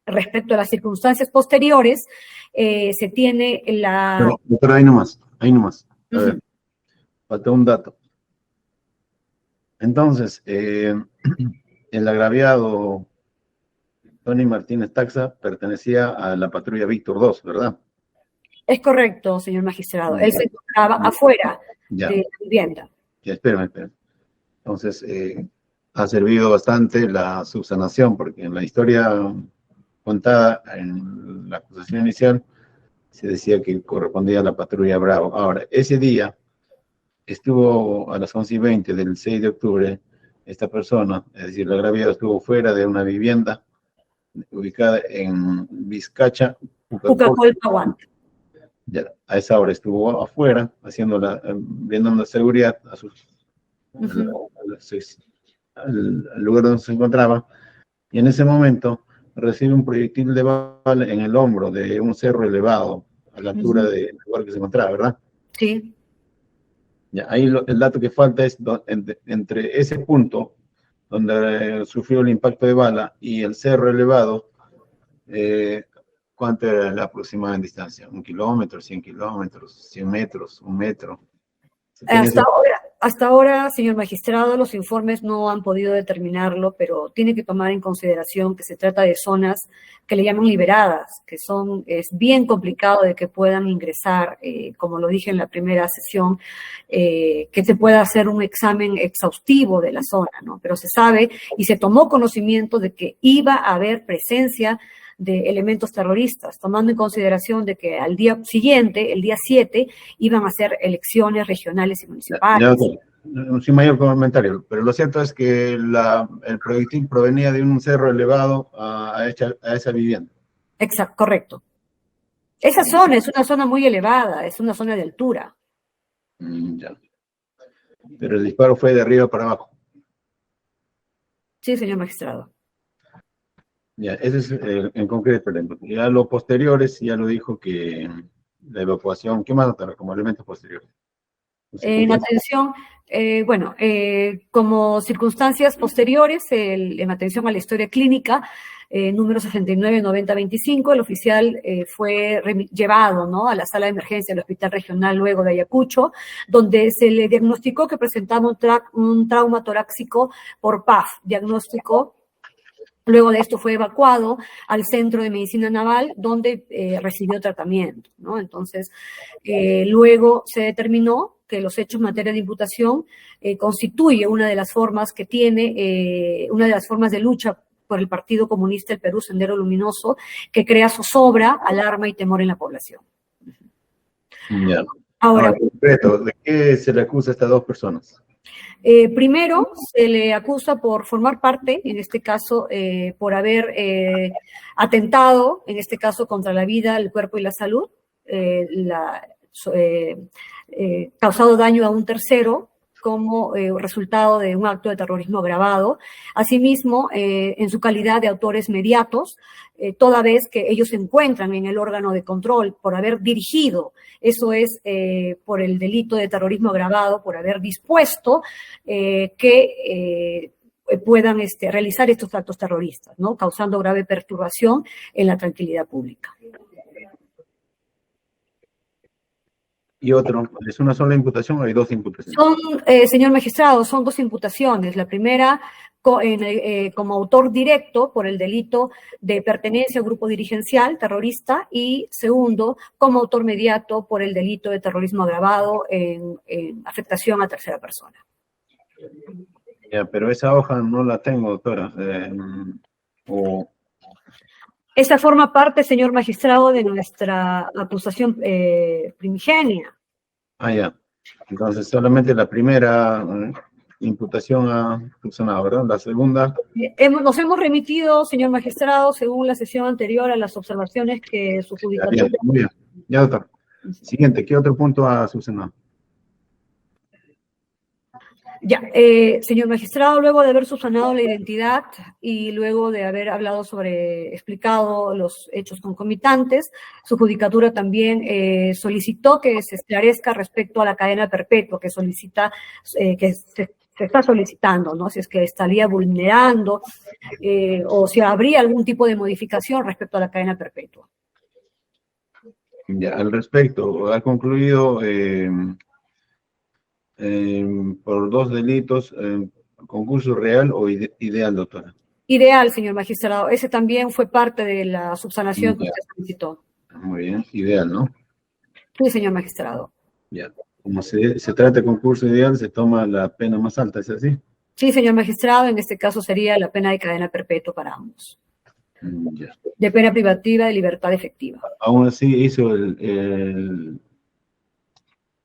Respecto a las circunstancias posteriores, se tiene la... Pero ahí nomás. A ver, falta un dato. Entonces, el agraviado Tony Martínez Taxa pertenecía a la patrulla Víctor 2, ¿verdad? Es correcto, señor magistrado. Él se encontraba afuera de la vivienda. Ya, espérame. Entonces, ha servido bastante la subsanación, porque en la historia contada en la acusación inicial, se decía que correspondía a la patrulla Bravo. Ahora, ese día estuvo a las 11:20 del 6 de octubre, esta persona, es decir, la agraviada, estuvo fuera de una vivienda ubicada en Vizcacha, Pucacolpahuant. ya, a esa hora estuvo afuera, brindando seguridad a al lugar donde se encontraba, y en ese momento recibe un proyectil de bala en el hombro de un cerro elevado, a la altura del lugar que se encontraba, ¿verdad? Sí. Ya, ahí el dato que falta es entre ese punto donde sufrió el impacto de bala y el cerro elevado, ¿cuánto era la aproximada en distancia? ¿1 kilómetro, 100 kilómetros, 100 metros, 1 metro? Hasta ahora, señor magistrado, los informes no han podido determinarlo, pero tiene que tomar en consideración que se trata de zonas que le llaman liberadas, que es bien complicado de que puedan ingresar, como lo dije en la primera sesión, que se pueda hacer un examen exhaustivo de la zona, ¿no? Pero se sabe y se tomó conocimiento de que iba a haber presencia de elementos terroristas, tomando en consideración de que al día siguiente, el día 7, iban a hacer elecciones regionales y municipales. Sin mayor comentario, pero lo cierto es que el proyectil provenía de un cerro elevado a esa vivienda. Exacto, correcto. Esa zona es una zona muy elevada, es una zona de altura. Ya. Pero el disparo fue de arriba para abajo. Sí, señor magistrado. Ya, ese es en concreto. Ya lo posteriores, ya lo dijo que la evacuación, ¿qué más notaron como elementos posteriores? En atención, como circunstancias posteriores, en atención a la historia clínica, número 699025, el oficial fue llevado, ¿no?, a la sala de emergencia del Hospital Regional luego de Ayacucho, donde se le diagnosticó que presentaba un trauma torácico por PAF, diagnóstico. Luego de esto fue evacuado al Centro de Medicina Naval, donde recibió tratamiento, ¿no? Entonces, luego se determinó que los hechos en materia de imputación constituye una de las formas que tiene, una de las formas de lucha por el Partido Comunista del Perú, Sendero Luminoso, que crea zozobra, alarma y temor en la población. Ya. Ahora, en concreto, ¿de qué se le acusa a estas dos personas? Primero, se le acusa por formar parte, en este caso, por haber atentado, en este caso, contra la vida, el cuerpo y la salud, causado daño a un tercero como resultado de un acto de terrorismo agravado. Asimismo, en su calidad de autores mediatos, toda vez que ellos se encuentran en el órgano de control por haber dirigido, eso es por el delito de terrorismo agravado, por haber dispuesto que puedan realizar estos actos terroristas, ¿no?, causando grave perturbación en la tranquilidad pública. Y otro, ¿es una sola imputación o hay dos imputaciones? Señor magistrado, son dos imputaciones. La primera, como autor directo por el delito de pertenencia a grupo dirigencial terrorista, y segundo, como autor mediato por el delito de terrorismo agravado en afectación a tercera persona. Ya, pero esa hoja no la tengo, doctora. Esa forma parte, señor magistrado, de nuestra acusación primigenia. Ya. Entonces, solamente la primera imputación ha funcionado, ¿verdad? La segunda. Nos hemos remitido, señor magistrado, según la sesión anterior, a las observaciones que su judicatura. Muy bien. Ya, doctor. Siguiente, ¿qué otro punto ha subsanado? Ya, señor magistrado, luego de haber subsanado la identidad y luego de haber explicado los hechos concomitantes, su judicatura también solicitó que se esclarezca respecto a la cadena perpetua que solicita, que se está solicitando, ¿no?, si es que estaría vulnerando o si habría algún tipo de modificación respecto a la cadena perpetua. Ya, al respecto, ha concluido por dos delitos, concurso real o ideal, doctora. Ideal, señor magistrado. Ese también fue parte de la subsanación que usted solicitó. Muy bien, ideal, ¿no? Sí, señor magistrado. Ya. Como se trata de concurso ideal, se toma la pena más alta, ¿es así? Sí, señor magistrado, en este caso sería la pena de cadena perpetua para ambos. Ya. de pena privativa de libertad efectiva. Aún así hizo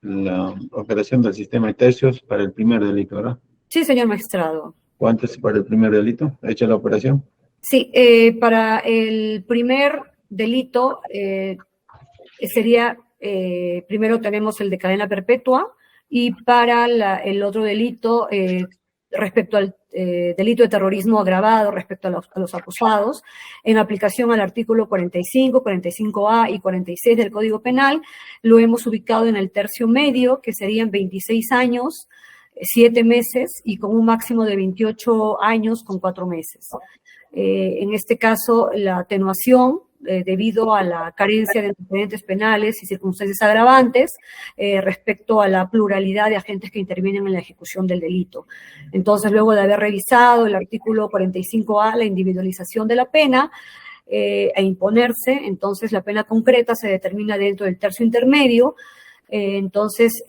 la operación del sistema de tercios para el primer delito, ¿verdad? Sí, señor magistrado. ¿Cuánto es para el primer delito? ¿Hecha la operación? Sí, para el primer delito sería, primero tenemos el de cadena perpetua, y para el otro delito, respecto al delito de terrorismo agravado, respecto a los acusados, en aplicación al artículo 45, 45A y 46 del Código Penal, lo hemos ubicado en el tercio medio, que serían 26 años, 7 meses, y con un máximo de 28 años con 4 meses. En este caso, la atenuación, debido a la carencia de antecedentes penales y circunstancias agravantes respecto a la pluralidad de agentes que intervienen en la ejecución del delito. Entonces, luego de haber revisado el artículo 45A, la individualización de la pena, e imponerse, entonces la pena concreta se determina dentro del tercio intermedio. Entonces,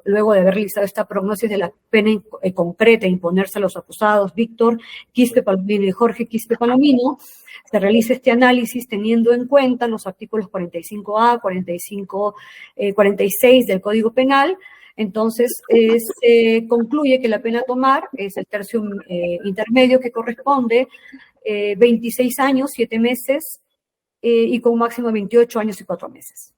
luego de haber realizado esta prognosis de la pena concreta e imponerse a los acusados Víctor Quispe Palomino y Jorge Quispe Palomino, se realiza este análisis teniendo en cuenta los artículos 45A, 46 del Código Penal. Entonces, se concluye que la pena a tomar es el tercio intermedio, que corresponde 26 años, 7 meses, y con un máximo de 28 años y 4 meses.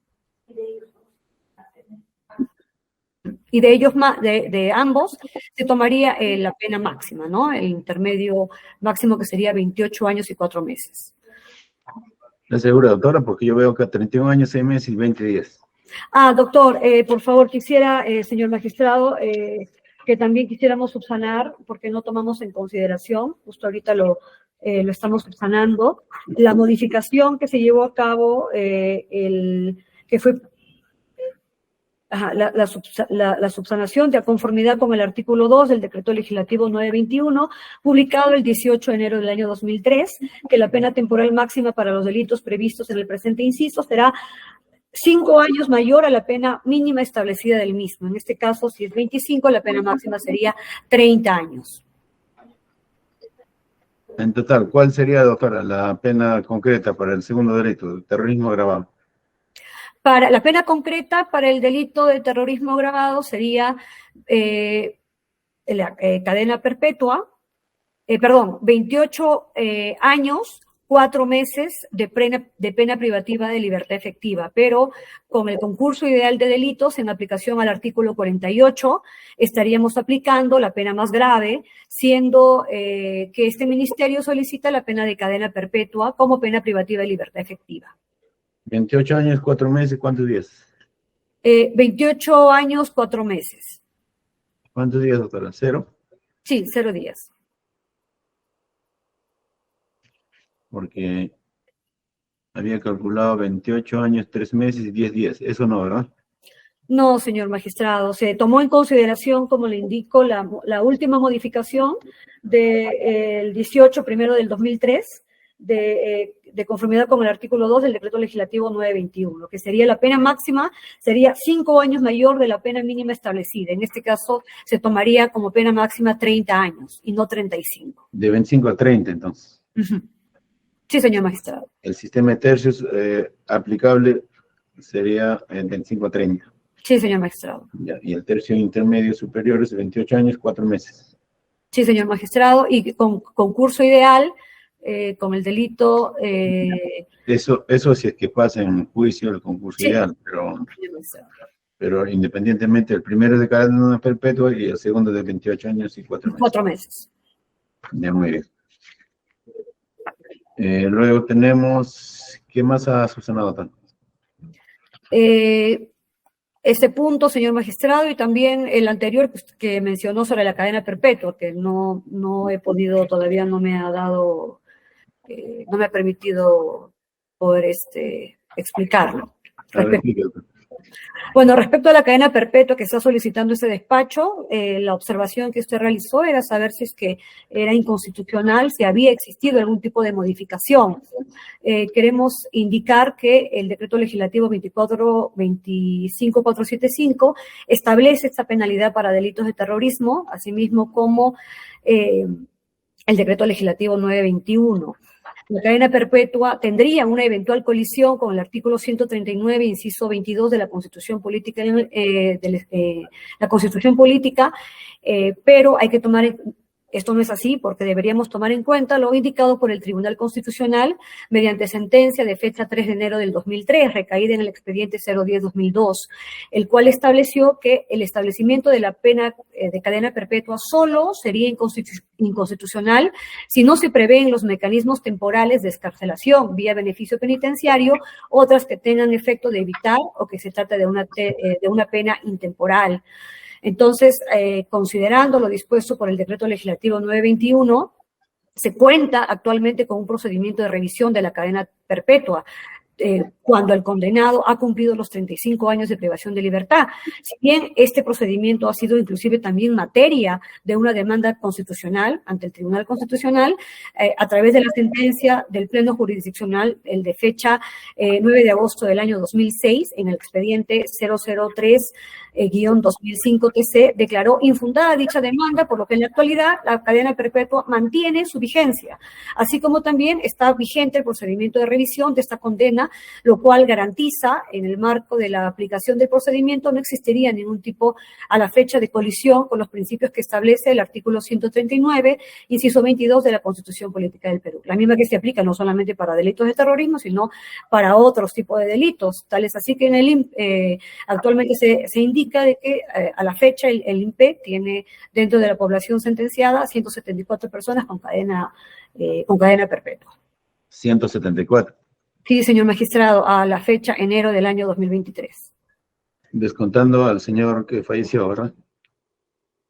Y de ellos, de ambos, se tomaría la pena máxima, ¿no? El intermedio máximo, que sería 28 años y 4 meses. ¿Le aseguro, doctora? Porque yo veo que 31 años, 6 meses y 20 días. Doctor, por favor, quisiera, señor magistrado, que también quisiéramos subsanar, porque no tomamos en consideración, justo ahorita lo estamos subsanando, la modificación que se llevó a cabo, que fue la subsanación de conformidad con el artículo 2 del Decreto Legislativo 921, publicado el 18 de enero del año 2003, que la pena temporal máxima para los delitos previstos en el presente inciso será 5 años mayor a la pena mínima establecida del mismo. En este caso, si es 25, la pena máxima sería 30 años. En total, ¿cuál sería, doctora, la pena concreta para el segundo delito, terrorismo agravado? Para la pena concreta para el delito de terrorismo agravado sería cadena perpetua, 28 años, 4 meses de pena privativa de libertad efectiva, pero con el concurso ideal de delitos, en aplicación al artículo 48, estaríamos aplicando la pena más grave, siendo que este ministerio solicita la pena de cadena perpetua como pena privativa de libertad efectiva. 28 años, 4 meses, ¿cuántos días? 28 años, 4 meses. ¿Cuántos días, doctora? ¿0? Sí, 0 días. Porque había calculado 28 años, 3 meses y 10 días. Eso no, ¿verdad? No, señor magistrado. Se tomó en consideración, como le indico, la última modificación del 18 primero del 2003, de conformidad con el artículo 2 del Decreto Legislativo 921, que sería la pena máxima, sería 5 años mayor de la pena mínima establecida. En este caso, se tomaría como pena máxima 30 años y no 35. De 25 a 30, entonces. Uh-huh. Sí, señor magistrado. El sistema de tercios aplicable sería en 25 a 30. Sí, señor magistrado. Ya, y el tercio intermedio superior es 28 años, 4 meses. Sí, señor magistrado, y con concurso ideal, con el delito... Eso sí es que pasa en juicio el concurso ideal, pero independientemente, el primero es de cadena perpetua y el segundo de 28 años y 4 meses. 4 meses. Ya, muy bien. Luego tenemos, ¿qué más ha subsanado? Ese punto, señor magistrado, y también el anterior que mencionó sobre la cadena perpetua, que no he podido, todavía no me ha dado, no me ha permitido poder explicarlo. Bueno, respecto a la cadena perpetua que está solicitando ese despacho, la observación que usted realizó era saber si es que era inconstitucional, si había existido algún tipo de modificación. Queremos indicar que el decreto legislativo 25475 establece esta penalidad para delitos de terrorismo, asimismo como el decreto legislativo 921. la cadena perpetua tendría una eventual colisión con el artículo 139, inciso 22 de la Constitución Política, la Constitución Política, pero hay que tomar, esto no es así porque deberíamos tomar en cuenta lo indicado por el Tribunal Constitucional mediante sentencia de fecha 3 de enero del 2003, recaída en el expediente 010-2002, el cual estableció que el establecimiento de la pena de cadena perpetua solo sería inconstitucional si no se prevén los mecanismos temporales de excarcelación vía beneficio penitenciario, otras que tengan efecto de evitar o que se trata de una pena intemporal. Entonces, considerando lo dispuesto por el Decreto Legislativo 921, se cuenta actualmente con un procedimiento de revisión de la cadena perpetua, cuando el condenado ha cumplido los 35 años de privación de libertad. Si bien este procedimiento ha sido inclusive también materia de una demanda constitucional ante el Tribunal Constitucional, a través de la sentencia del Pleno Jurisdiccional, el de fecha 9 de agosto del año 2006, en el expediente 003-2005-TC, declaró infundada dicha demanda, por lo que en la actualidad la cadena perpetua mantiene su vigencia, así como también está vigente el procedimiento de revisión de esta condena, lo cual garantiza, en el marco de la aplicación del procedimiento, no existiría ningún tipo a la fecha de colisión con los principios que establece el artículo 139, inciso 22 de la Constitución Política del Perú. La misma que se aplica no solamente para delitos de terrorismo, sino para otros tipos de delitos, tales así que en el actualmente se indica de que a la fecha el INPE tiene dentro de la población sentenciada 174 personas con cadena perpetua. 174. Sí, señor magistrado, a la fecha enero del año 2023. Descontando al señor que falleció, ¿verdad?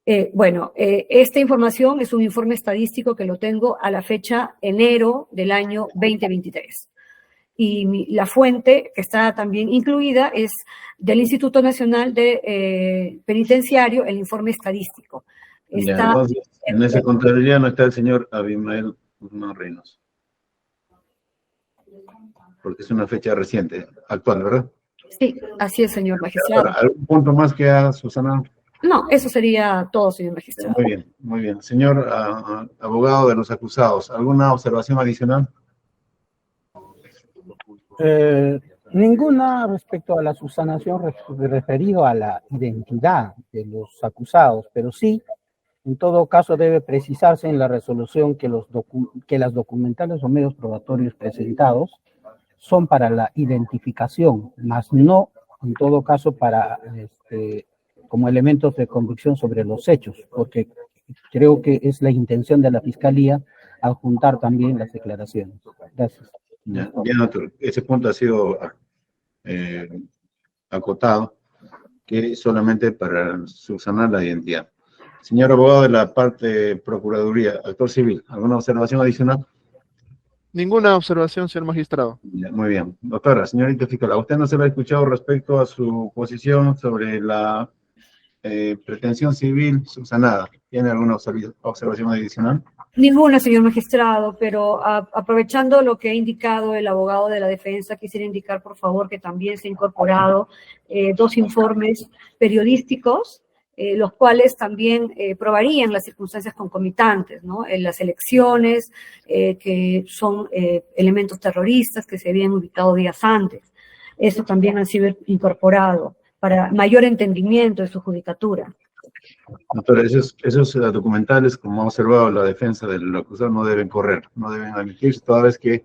Esta información es un informe estadístico que lo tengo a la fecha enero del año 2023. Y la fuente que está también incluida es del Instituto Nacional de Penitenciario, el informe estadístico. Entonces, en esa contraloría no está el señor Abimael Guzmán Reynos, porque es una fecha reciente, actual, ¿verdad? Sí, así es, señor magistrado. ¿Algún punto más que ha Susana? No, eso sería todo, señor magistrado. Muy bien, muy bien. Señor abogado de los acusados, ¿alguna observación adicional? Ninguna respecto a la subsanación referido a la identidad de los acusados, pero sí, en todo caso, debe precisarse en la resolución que las documentales o medios probatorios presentados son para la identificación, más no, en todo caso, para como elementos de convicción sobre los hechos, porque creo que es la intención de la Fiscalía adjuntar también las declaraciones. Gracias. Bien, doctor. Ese punto ha sido acotado, que solamente para subsanar la identidad. Señor abogado de la parte Procuraduría, actor civil, ¿alguna observación adicional? Ninguna observación, señor magistrado. Muy bien. Doctora, señorita fiscal, ¿a usted no se le ha escuchado respecto a su posición sobre la pretensión civil subsanada? ¿Tiene alguna observación adicional? Ninguna, señor magistrado, pero aprovechando lo que ha indicado el abogado de la defensa, quisiera indicar, por favor, que también se han incorporado 2 informes periodísticos, los cuales también probarían las circunstancias concomitantes, ¿no? En las elecciones, que son elementos terroristas que se habían ubicado días antes. Eso también han sido incorporado para mayor entendimiento de su judicatura. Doctora, esos documentales, como ha observado la defensa del acusado, no deben correr, no deben emitirse, toda vez que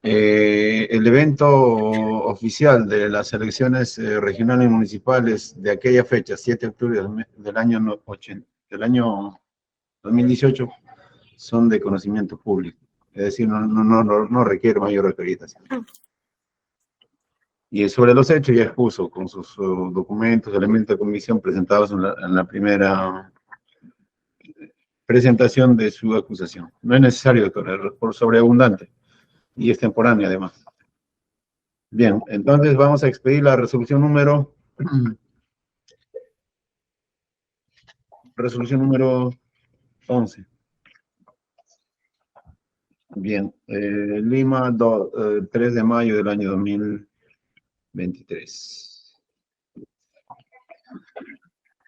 el evento oficial de las elecciones regionales y municipales de aquella fecha, 7 de octubre del año 2018, son de conocimiento público. Es decir, no requiere mayor acreditación. Y sobre los hechos ya expuso con sus documentos, elementos de comisión presentados en la primera presentación de su acusación. No es necesario, doctor, por sobreabundante y extemporánea además. Bien, entonces vamos a expedir la resolución número 11. Bien, Lima, 3 de mayo del año 2023.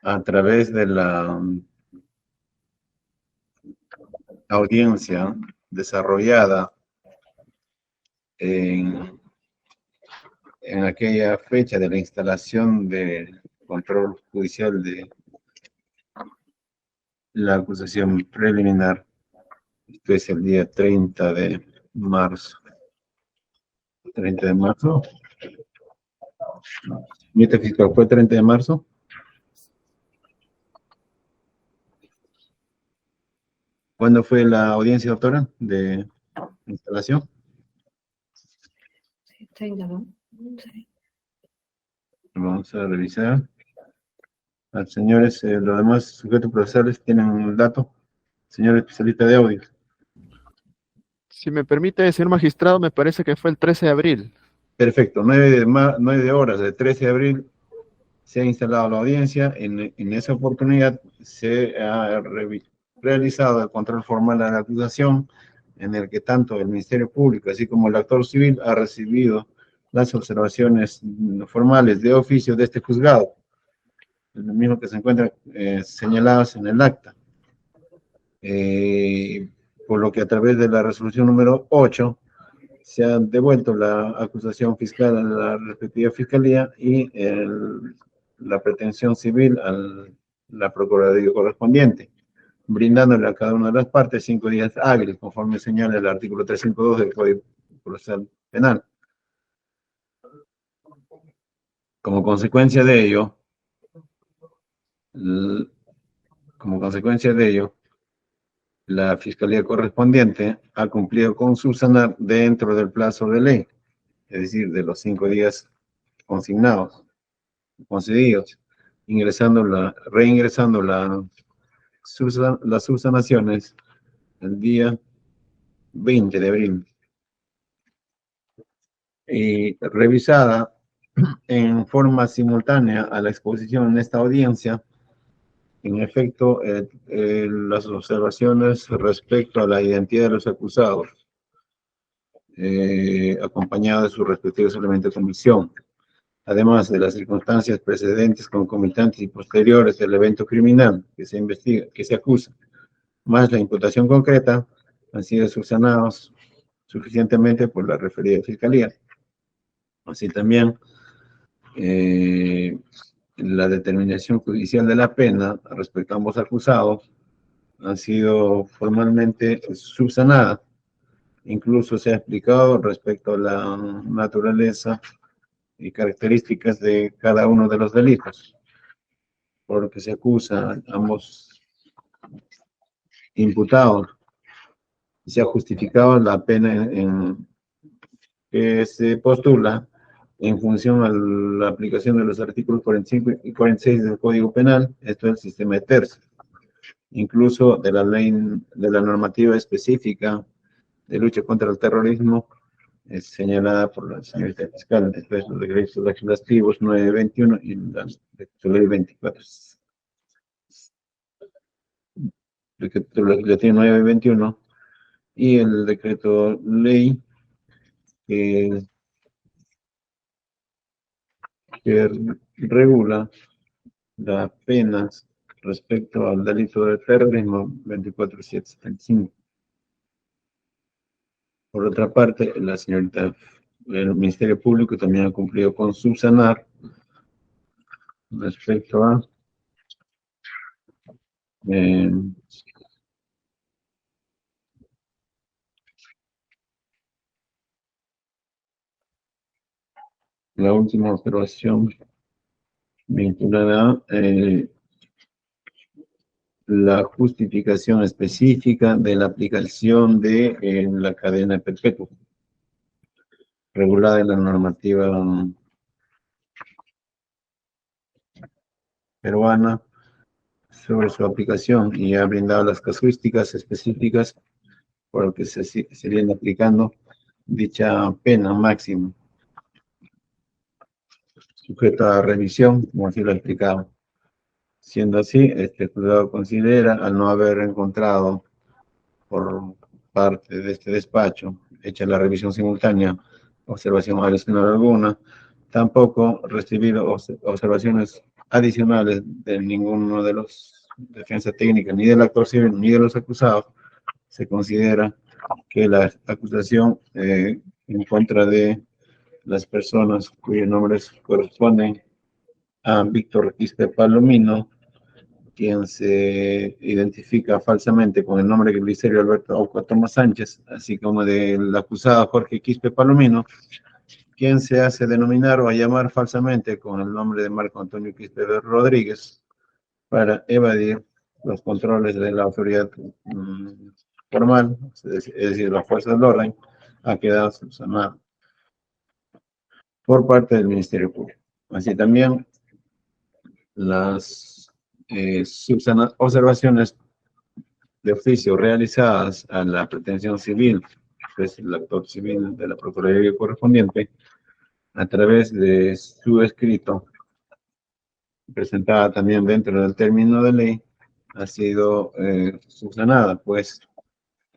A través de la audiencia desarrollada en aquella fecha de la instalación del control judicial de la acusación preliminar, esto es el día 30 de marzo. 30 de marzo. ¿Señorita fiscal, fue 30 de marzo? ¿Cuándo fue la audiencia, doctora, de instalación? Sí, 30, ¿no? Sí. Vamos a revisar. Señores, los demás sujetos procesales tienen el dato. Señor especialista de audio. Si me permite, señor magistrado, me parece que fue el 13 de abril. Perfecto, 9 horas del 13 de abril se ha instalado la audiencia. En esa oportunidad se ha realizado el control formal de la acusación, en el que tanto el Ministerio Público, así como el actor civil, ha recibido las observaciones formales de oficio de este juzgado, el mismo que se encuentran señaladas en el acta. Por lo que a través de la resolución número 8 se ha devuelto la acusación fiscal a la respectiva fiscalía y la pretensión civil a la procuraduría correspondiente, brindándole a cada una de las partes 5 días hábiles, conforme señala el artículo 352 del Código Procesal Penal. Como consecuencia de ello, la fiscalía correspondiente ha cumplido con subsanar dentro del plazo de ley, es decir, de los 5 días concedidos, reingresando las subsanaciones el día 20 de abril. Y revisada en forma simultánea a la exposición en esta audiencia, en efecto, las observaciones respecto a la identidad de los acusados, acompañadas de sus respectivos elementos de convicción, además de las circunstancias precedentes, concomitantes y posteriores del evento criminal que se investiga, que se acusa, más la imputación concreta, han sido subsanados suficientemente por la referida fiscalía. Así también, la determinación judicial de la pena respecto a ambos acusados ha sido formalmente subsanada. Incluso se ha explicado respecto a la naturaleza y características de cada uno de los delitos por lo que se acusa a ambos imputados. Se ha justificado la pena que se postula en función a la aplicación de los artículos 45 y 46 del Código Penal, esto es el sistema de tercios, incluso de la ley, de la normativa específica de lucha contra el terrorismo, es señalada por la señorita fiscal, después los decretos legislativos 921 y la ley 24. El decreto legislativo 921 y el decreto ley que regula las penas respecto al delito de terrorismo 24775. Por otra parte, el Ministerio Público también ha cumplido con subsanar respecto a la última observación vinculada a la justificación específica de la aplicación de la cadena perpetua, regulada en la normativa peruana sobre su aplicación, y ha brindado las casuísticas específicas por lo que se viene aplicando dicha pena máxima, sujeta a revisión, como así lo he explicado. Siendo así, este juzgado considera, al no haber encontrado por parte de este despacho, hecha la revisión simultánea, observación adicional alguna, tampoco recibido observaciones adicionales de ninguno de los defensa técnica, ni del actor civil, ni de los acusados, se considera que la acusación en contra de las personas cuyos nombres corresponden a Víctor Quispe Palomino, quien se identifica falsamente con el nombre Glicerio Alberto Auca Tomás Sánchez, así como del acusado Jorge Quispe Palomino, quien se hace denominar o a llamar falsamente con el nombre de Marco Antonio Quispe Rodríguez para evadir los controles de la autoridad formal, es decir, la fuerza del orden, ha quedado subsanado por parte del Ministerio Público. Así también las observaciones de oficio realizadas a la pretensión civil, que es el actor civil de la Procuraduría correspondiente, a través de su escrito, presentada también dentro del término de ley, ha sido subsanada, pues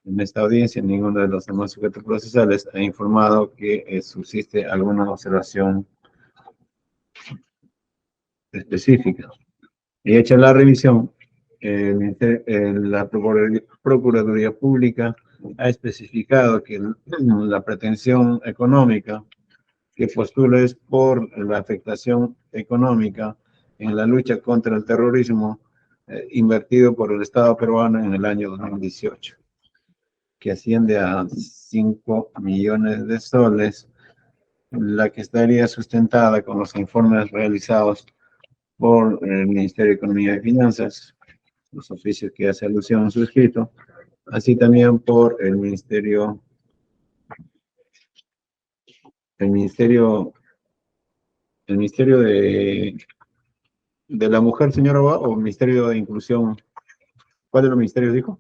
en esta audiencia ninguno de los demás sujetos procesales ha informado que subsiste alguna observación específica. Y hecha la revisión, la Procuraduría Pública ha especificado que la pretensión económica que postula es por la afectación económica en la lucha contra el terrorismo invertido por el Estado peruano en el año 2018, que asciende a 5 millones de soles, la que estaría sustentada con los informes realizados por el Ministerio de Economía y Finanzas, los oficios que hace alusión en su escrito, así también por el Ministerio de la Mujer, señora, o Ministerio de Inclusión. ¿Cuál de los ministerios dijo?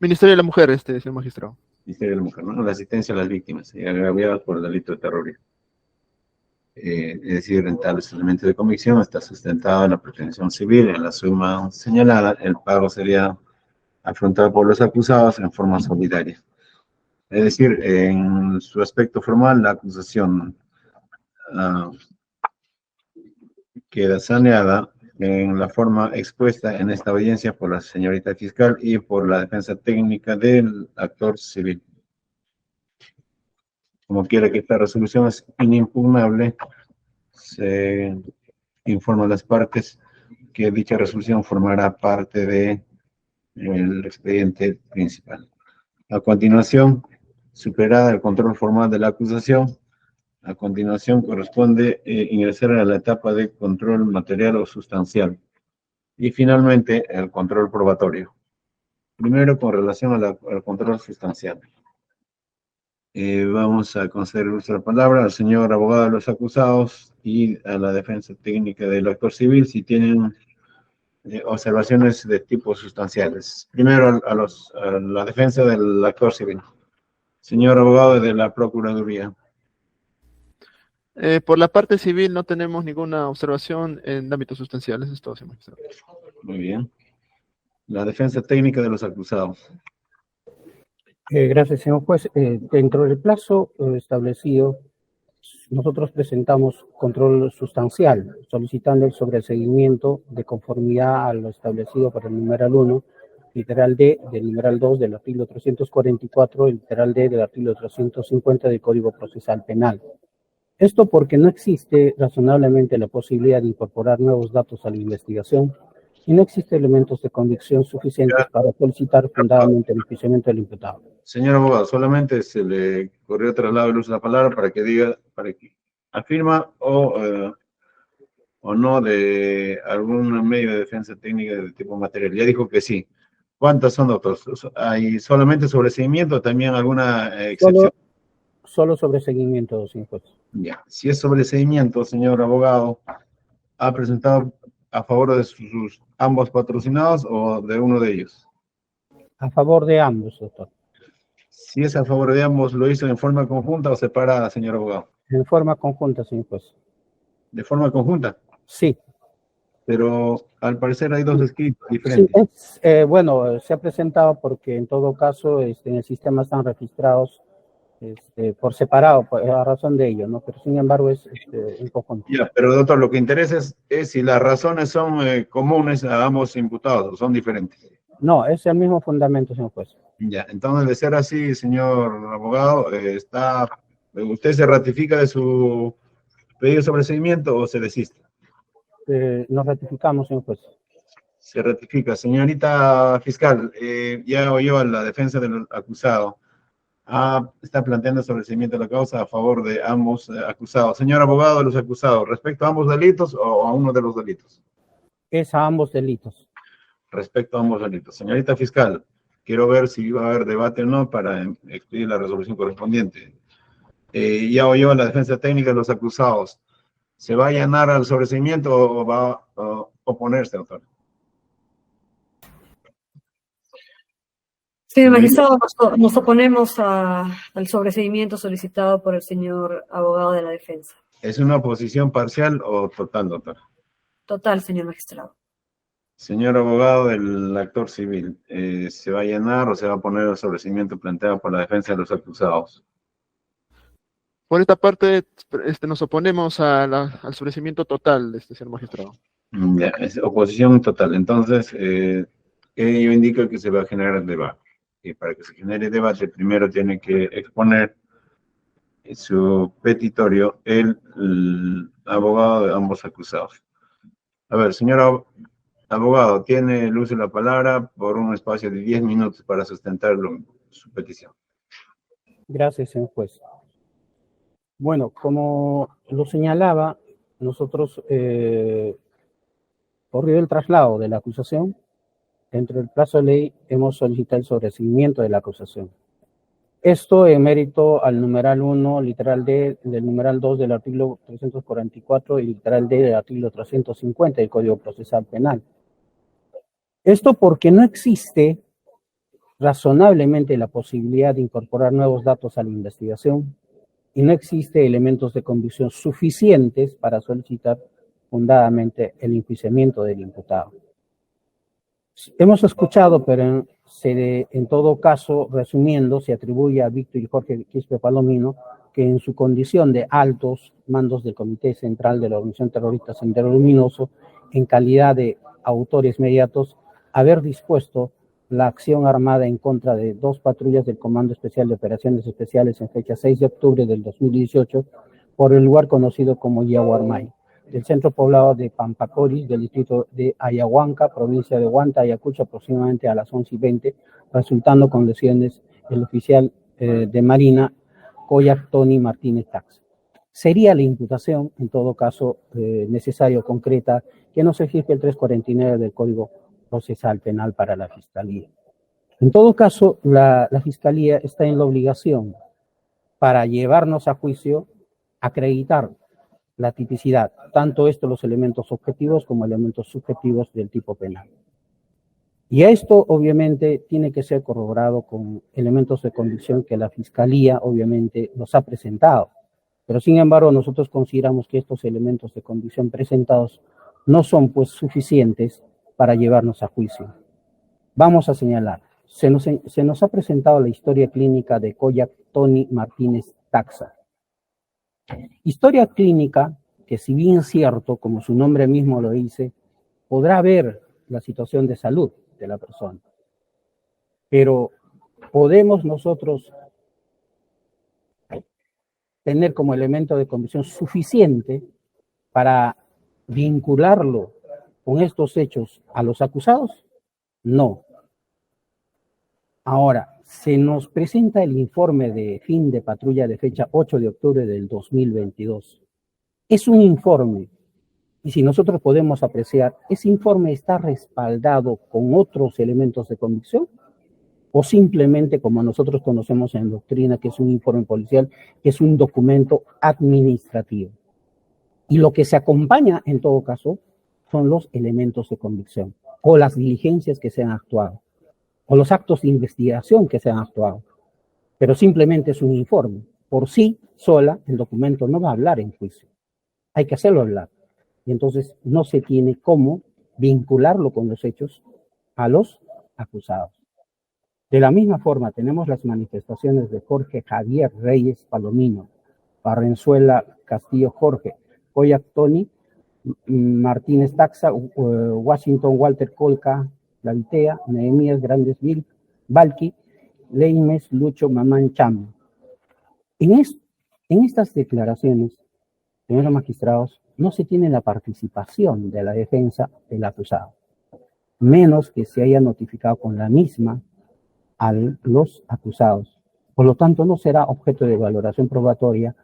Ministerio de la Mujer, señor magistrado. Ministerio de la Mujer, ¿no? La asistencia a las víctimas agraviadas por el delito de terrorismo. Es decir, en tales elementos de convicción está sustentada la pretensión civil. En la suma señalada, el pago sería afrontado por los acusados en forma solidaria. Es decir, en su aspecto formal, la acusación queda saneada en la forma expuesta en esta audiencia por la señorita fiscal y por la defensa técnica del actor civil. Como quiera que esta resolución es inimpugnable, se informa a las partes que dicha resolución formará parte del expediente principal. A continuación, superada el control formal de la acusación, a continuación corresponde ingresar a la etapa de control material o sustancial y finalmente el control probatorio. Primero, con relación al control sustancial. Vamos a conceder uso de la palabra al señor abogado de los acusados y a la defensa técnica del actor civil si tienen observaciones de tipo sustanciales. Primero a la defensa del actor civil. Señor abogado de la Procuraduría. Por la parte civil no tenemos ninguna observación en ámbitos sustanciales, es todo, señor magistrado. Muy bien. La defensa técnica de los acusados. Gracias, señor juez. Dentro del plazo establecido, nosotros presentamos control sustancial, solicitando el sobreseguimiento de conformidad a lo establecido por el numeral 1, literal D, del numeral 2 del artículo 344, literal D del artículo 350 del Código Procesal Penal. Esto porque no existe razonablemente la posibilidad de incorporar nuevos datos a la investigación y no existen elementos de convicción suficientes para solicitar fundadamente el enjuiciamiento del imputado. Señor abogado, solamente se le corrió traslado el uso de la palabra para que diga, para que afirma o no de algún medio de defensa técnica de tipo material. Ya dijo que sí. ¿Cuántos son otros? ¿Hay solamente sobreseguimiento o también alguna excepción? Solo sobreseguimiento, señor juez. Ya, si es sobreseguimiento, señor abogado, ¿ha presentado a favor de sus ambos patrocinados o de uno de ellos? A favor de ambos, doctor. Si es a favor de ambos, ¿lo hizo en forma conjunta o separada, señor abogado? En forma conjunta, señor juez. ¿De forma conjunta? Sí. Pero al parecer hay dos escritos diferentes. Sí, bueno, se ha presentado porque en todo caso en el sistema están registrados por separado, a razón de ello, ¿no? Pero sin embargo es en conjunto. Ya, pero doctor, lo que interesa es si las razones son comunes a ambos imputados o son diferentes. No, es el mismo fundamento, señor juez. Ya, entonces de ser así, señor abogado, ¿usted se ratifica de su pedido de sobreseimiento o se desiste? Nos ratificamos, señor juez. Se ratifica. Señorita fiscal, ya oyó a la defensa del acusado. Está planteando sobreseimiento de la causa a favor de ambos acusados. Señor abogado de los acusados, ¿respecto a ambos delitos o a uno de los delitos? Es a ambos delitos. Respecto a ambos delitos. Señorita fiscal, quiero ver si va a haber debate o no para expedir la resolución correspondiente. Ya oyó a la defensa técnica de los acusados. ¿Se va a allanar al sobreseimiento o va a oponerse, doctor? Señor magistrado, nos oponemos al sobreseimiento solicitado por el señor abogado de la defensa. ¿Es una oposición parcial o total, doctor? Total, señor magistrado. Señor abogado del actor civil, ¿se va a allanar o se va a poner el sobreseimiento planteado por la defensa de los acusados? Por esta parte, nos oponemos al sobreseimiento total de este señor magistrado. Ya, es oposición total. Entonces, ello indica que se va a generar debate. Y para que se genere debate, primero tiene que exponer su petitorio el abogado de ambos acusados. A ver, señor abogado, tiene el uso de la palabra por un espacio de 10 minutos para sustentar su petición. Gracias, señor juez. Bueno, como lo señalaba, nosotros, ocurrido el traslado de la acusación, dentro del plazo de ley hemos solicitado el sobreseimiento de la acusación. Esto en mérito al numeral 1, literal D, del numeral 2 del artículo 344 y literal D del artículo 350 del Código Procesal Penal. Esto porque no existe razonablemente la posibilidad de incorporar nuevos datos a la investigación y no existe elementos de convicción suficientes para solicitar fundadamente el enjuiciamiento del imputado. Hemos escuchado, pero en todo caso, resumiendo, se atribuye a Víctor y Jorge Quispe Palomino que en su condición de altos mandos del Comité Central de la Organización Terrorista Sendero Luminoso, en calidad de autores mediatos, haber dispuesto la acción armada en contra de 2 patrullas del Comando Especial de Operaciones Especiales en fecha 6 de octubre del 2018 por el lugar conocido como Yaguarmay, del centro poblado de Pampacoris, del distrito de Ayahuanca, provincia de Huanta, Ayacucho, aproximadamente a las 11:20, resultando con lesiones el oficial de Marina, Koyak Tony Martínez Tax. Sería la imputación, en todo caso, necesario, concreta, que nos exige el 349 del Código Procesal Penal para la Fiscalía. En todo caso, la Fiscalía está en la obligación, para llevarnos a juicio, acreditar la tipicidad, tanto los elementos objetivos como elementos subjetivos del tipo penal. Y esto obviamente tiene que ser corroborado con elementos de convicción que la Fiscalía obviamente nos ha presentado. Pero sin embargo nosotros consideramos que estos elementos de convicción presentados no son pues suficientes para llevarnos a juicio. Vamos a señalar, se nos ha presentado la historia clínica de Koyak Tony Martínez Taxa. Historia clínica que, si bien es cierto, como su nombre mismo lo dice, podrá ver la situación de salud de la persona. Pero podemos nosotros tener como elemento de convicción suficiente para vincularlo con estos hechos a los acusados? No. Ahora, se nos presenta el informe de fin de patrulla de fecha 8 de octubre del 2022. Es un informe, y si nosotros podemos apreciar, ¿ese informe está respaldado con otros elementos de convicción? ¿O simplemente, como nosotros conocemos en doctrina, que es un informe policial, que es un documento administrativo? Y lo que se acompaña, en todo caso, son los elementos de convicción, o las diligencias que se han actuado, o los actos de investigación que se han actuado. Pero simplemente es un informe. Por sí sola, el documento no va a hablar en juicio. Hay que hacerlo hablar. Y entonces no se tiene cómo vincularlo con los hechos a los acusados. De la misma forma, tenemos las manifestaciones de Jorge Javier Reyes Palomino, Barrenzuela Castillo Jorge, Koyak Tony Martínez Taxa, Washington Walter Colca Lavitea, Nehemías Grandesville, Valqui Leimes Lucho Mamán Cham. En estas declaraciones, señores magistrados, no se tiene la participación de la defensa del acusado, menos que se haya notificado con la misma a los acusados. Por lo tanto, no será objeto de valoración probatoria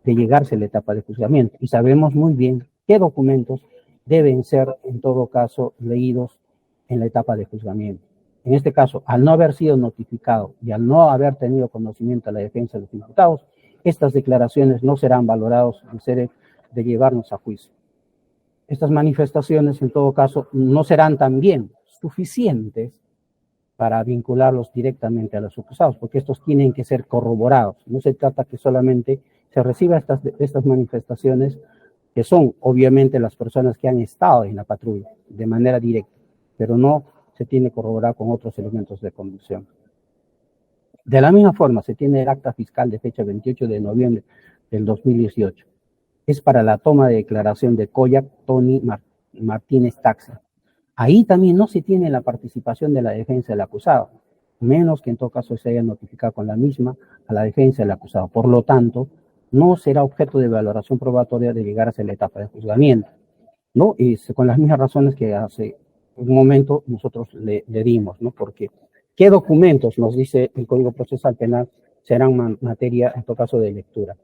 de llegarse a la etapa de juzgamiento. Y sabemos muy bien qué documentos deben ser, en todo caso, leídos en la etapa de juzgamiento. En este caso, al no haber sido notificado y al no haber tenido conocimiento de la defensa de los imputados, estas declaraciones no serán valoradas de llevarnos a juicio. Estas manifestaciones, en todo caso, no serán también suficientes para vincularlos directamente a los acusados, porque estos tienen que ser corroborados. No se trata que solamente se reciba estas manifestaciones, que son obviamente las personas que han estado en la patrulla de manera directa, pero no se tiene que corroborar con otros elementos de convicción. De la misma forma, se tiene el acta fiscal de fecha 28 de noviembre del 2018. Es para la toma de declaración de Koyak Tony Martínez Taxa. Ahí también no se tiene la participación de la defensa del acusado, menos que en todo caso se haya notificado con la misma a la defensa del acusado. Por lo tanto, no será objeto de valoración probatoria de llegar a la etapa de juzgamiento, ¿no? Y con las mismas razones que hace un momento nosotros le dimos, ¿no? Porque ¿qué documentos, nos dice el Código Procesal Penal, serán materia, en todo caso, de lectura?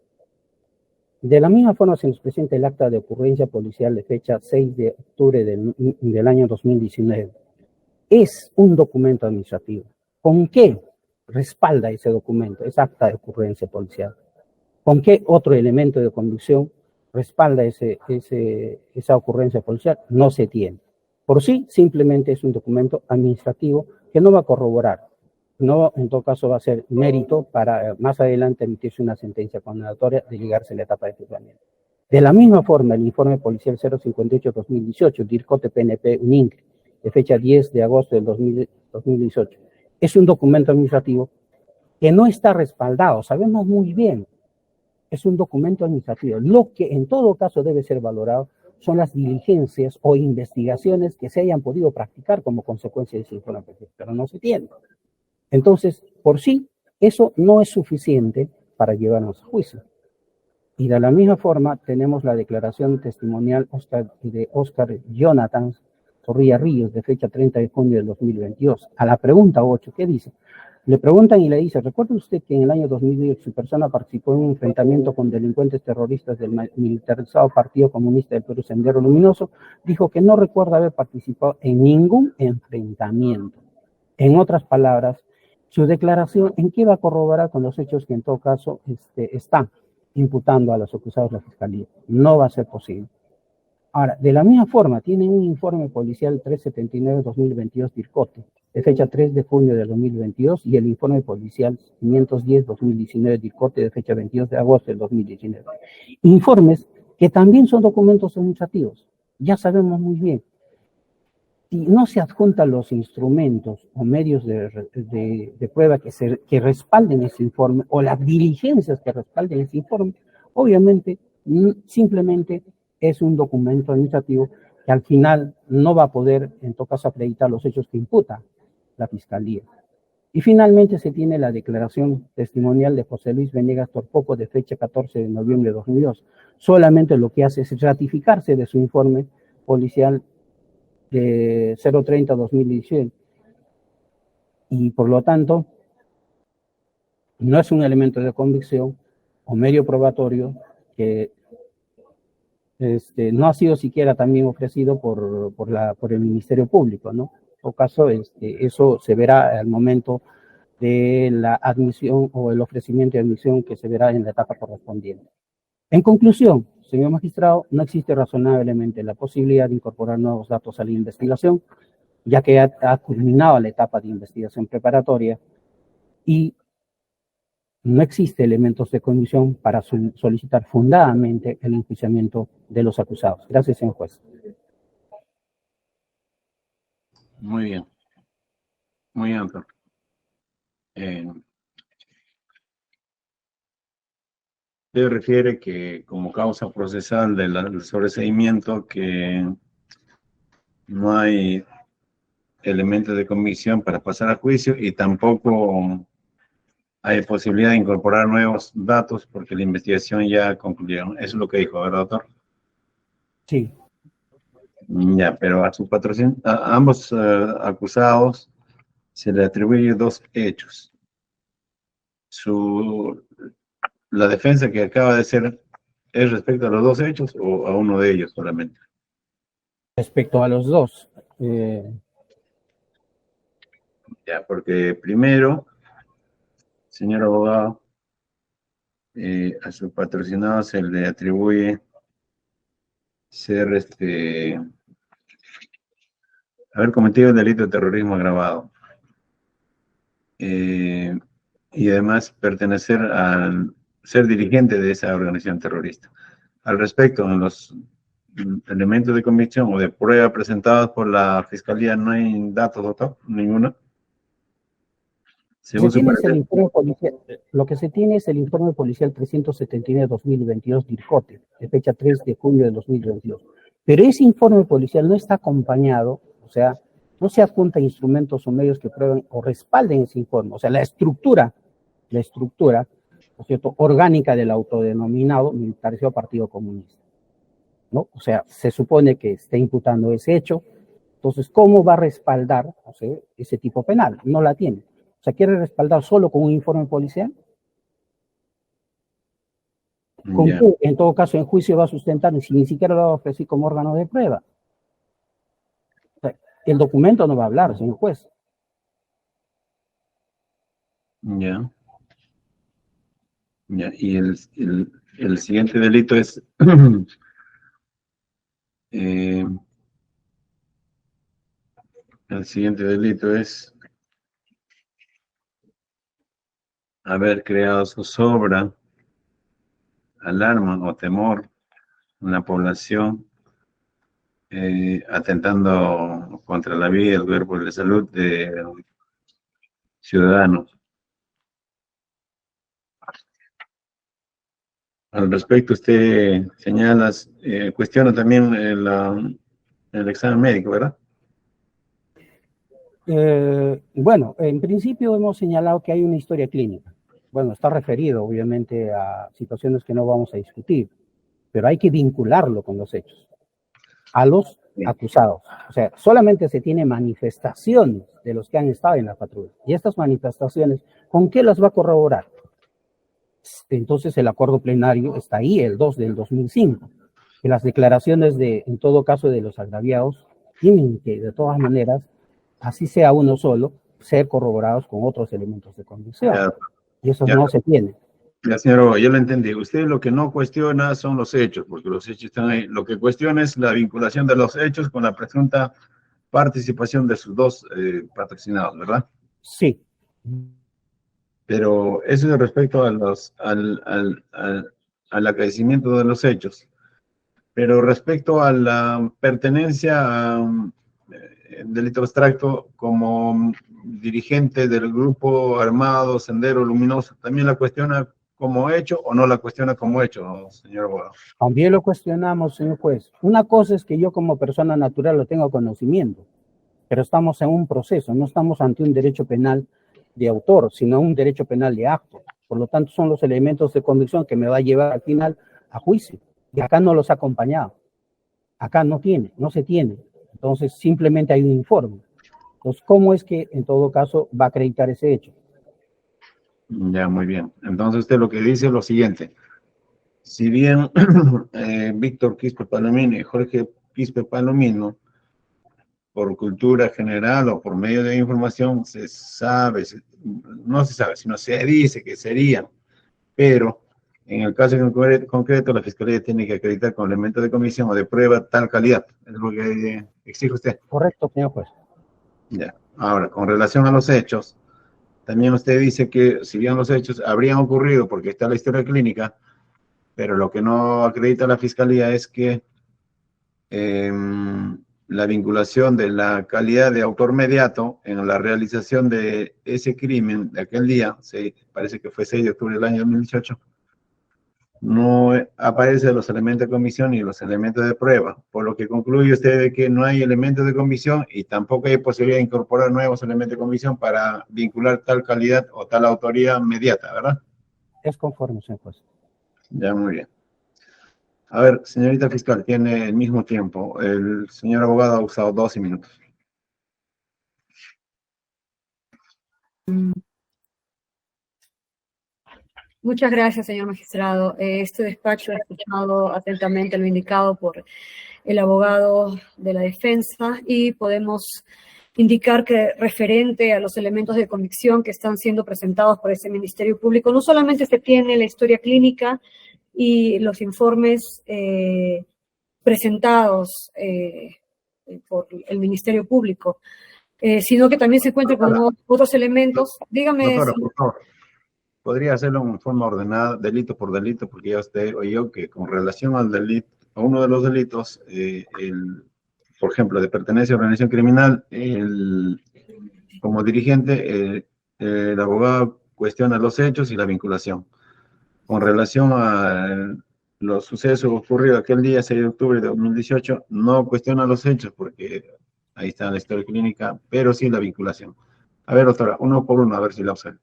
De la misma forma se nos presenta el acta de ocurrencia policial de fecha 6 de octubre del año 2019. Es un documento administrativo. ¿Con qué respalda ese documento, esa acta de ocurrencia policial? ¿Con qué otro elemento de convicción respalda esa ocurrencia policial? No se tiene. Por sí, simplemente es un documento administrativo que no va a corroborar. No, en todo caso, va a ser mérito para más adelante emitirse una sentencia condenatoria de llegarse a la etapa de juzgamiento. De la misma forma, el informe policial 058-2018, DIRCOTE PNP UNINCRE, de fecha 10 de agosto del 2018, es un documento administrativo que no está respaldado, sabemos muy bien, es un documento administrativo. Lo que en todo caso debe ser valorado son las diligencias o investigaciones que se hayan podido practicar como consecuencia de ese informe, pero no se tiene. Entonces, por sí, eso no es suficiente para llevarnos a juicio. Y de la misma forma, tenemos la declaración testimonial de Oscar Jonathan Zorrilla Ríos, de fecha 30 de junio del 2022. A la pregunta 8, ¿qué dice? Le preguntan y le dice, ¿recuerda usted que en el año 2010 su persona participó en un enfrentamiento con delincuentes terroristas del militarizado Partido Comunista del Perú, Sendero Luminoso? Dijo que no recuerda haber participado en ningún enfrentamiento. En otras palabras, su declaración, ¿en qué va a corroborar con los hechos que en todo caso están imputando a los acusados de la Fiscalía? No va a ser posible. Ahora, de la misma forma, tienen un informe policial 379-2022 DIRCOTE, de fecha 3 de junio del 2022, y el informe policial 510-2019 DIRCOTE, de fecha 22 de agosto del 2019. Informes que también son documentos administrativos. Ya sabemos muy bien. Si no se adjuntan los instrumentos o medios de prueba que respalden ese informe, o las diligencias que respalden ese informe, obviamente simplemente es un documento administrativo que al final no va a poder, en todo caso, acreditar los hechos que imputa la Fiscalía. Y finalmente se tiene la declaración testimonial de José Luis Venegas Torpoco, de fecha 14 de noviembre de 2002. Solamente lo que hace es ratificarse de su informe policial de 030-2017, y por lo tanto no es un elemento de convicción o medio probatorio que no ha sido siquiera también ofrecido por el Ministerio Público, ¿no? En todo caso, eso se verá al momento de la admisión o el ofrecimiento de admisión, que se verá en la etapa correspondiente. En conclusión, señor magistrado, no existe razonablemente la posibilidad de incorporar nuevos datos a la investigación, ya que ha culminado la etapa de investigación preparatoria y no existe elementos de condición para solicitar fundadamente el enjuiciamiento de los acusados. Gracias, señor juez. Muy bien. Muy amplio. Se refiere que como causa procesal del sobreseimiento, que no hay elementos de convicción para pasar a juicio, y tampoco hay posibilidad de incorporar nuevos datos porque la investigación ya concluyó. Eso es lo que dijo, ¿verdad, doctor? Sí. Ya, pero a ambos acusados se le atribuye dos hechos. La defensa que acaba de hacer es respecto a los dos hechos o a uno de ellos solamente. Respecto a los dos. Ya, porque primero, señor abogado, a su patrocinado se le atribuye ser haber cometido el delito de terrorismo agravado. Y además pertenecer ser dirigente de esa organización terrorista. Al respecto, en los elementos de convicción o de prueba presentados por la Fiscalía, ¿no hay datos, doctor? ¿Ninguno? Según su parecer. Lo que se tiene es el informe policial 379-2022 DIRCOTE, de fecha 3 de junio de 2022. Pero ese informe policial no está acompañado, o sea, no se adjunta instrumentos o medios que prueben o respalden ese informe. O sea, la estructura, ¿no es cierto?, orgánica del autodenominado militarizado Partido Comunista, ¿no? O sea, se supone que está imputando ese hecho. Entonces, ¿cómo va a respaldar, o sea, ese tipo penal? No la tiene. O sea, ¿quiere respaldar solo con un informe policial? ¿Con qué, en todo caso, en juicio va a sustentar si ni siquiera lo va a ofrecer como órgano de prueba? O sea, el documento no va a hablar, señor juez. Ya. Ya, y el siguiente delito es el siguiente delito es haber creado zozobra, alarma o temor en la población, atentando contra la vida y el cuerpo y la salud de ciudadanos. Al respecto, usted señala, cuestiona también el examen médico, ¿verdad? Bueno, en principio hemos señalado que hay una historia clínica. Bueno, está referido obviamente a situaciones que no vamos a discutir, pero hay que vincularlo con los hechos, a los acusados. O sea, solamente se tiene manifestaciones de los que han estado en la patrulla. Y estas manifestaciones, ¿con qué las va a corroborar? Entonces el acuerdo plenario está ahí, el 2 del 2005. Que las declaraciones en todo caso, de los agraviados tienen que, de todas maneras, así sea uno solo, ser corroborados con otros elementos de convicción. Y eso no se tiene. Ya, señor, yo lo entendí. Usted lo que no cuestiona son los hechos, porque los hechos están ahí. Lo que cuestiona es la vinculación de los hechos con la presunta participación de sus dos patrocinados, ¿verdad? Sí. Pero eso es respecto a al acrecimiento de los hechos. Pero respecto a la pertenencia a delito abstracto como dirigente del grupo armado Sendero Luminoso, ¿también la cuestiona como hecho o no la cuestiona como hecho, señor abogado? También lo cuestionamos, señor juez. Una cosa es que yo como persona natural lo tengo conocimiento, pero estamos en un proceso, no estamos ante un derecho penal de autor, sino un derecho penal de acto. Por lo tanto, son los elementos de convicción que me va a llevar al final a juicio. Y acá no los ha acompañado. Acá no se tiene. Entonces, simplemente hay un informe. Entonces, ¿cómo es que, en todo caso, va a acreditar ese hecho? Ya, muy bien. Entonces, usted lo que dice es lo siguiente. Si bien Víctor Quispe Palomino y Jorge Quispe Palomino, por cultura general o por medio de información, no se sabe, sino se dice que serían, pero en el caso concreto, la Fiscalía tiene que acreditar con elementos de comisión o de prueba tal calidad. Es lo que exige usted. Correcto, señor juez. Ya. Ahora, con relación a los hechos, también usted dice que si bien los hechos habrían ocurrido porque está la historia clínica, pero lo que no acredita la Fiscalía es que la vinculación de la calidad de autor mediato en la realización de ese crimen de aquel día, parece que fue 6 de octubre del año 2018, no aparecen los elementos de comisión y los elementos de prueba, por lo que concluye usted de que no hay elementos de comisión y tampoco hay posibilidad de incorporar nuevos elementos de comisión para vincular tal calidad o tal autoría inmediata, ¿verdad? Es conforme, señor juez. Ya, muy bien. A ver, señorita fiscal, tiene el mismo tiempo. El señor abogado ha usado 12 minutos. Muchas gracias, señor magistrado. Este despacho ha escuchado atentamente lo indicado por el abogado de la defensa y podemos indicar que referente a los elementos de convicción que están siendo presentados por este Ministerio Público, no solamente se tiene la historia clínica y los informes presentados por el Ministerio Público, sino que también se encuentra con otros elementos. Dígame. Doctora, por favor, podría hacerlo en forma ordenada, delito por delito, porque ya usted oyó que con relación al delito, a uno de los delitos, por ejemplo, de pertenencia a organización criminal, como dirigente, el abogado cuestiona los hechos y la vinculación. Con relación a los sucesos ocurridos aquel día, 6 de octubre de 2018, no cuestiona los hechos porque ahí está la historia clínica, pero sí la vinculación. A ver, doctora, uno por uno, a ver si la observa.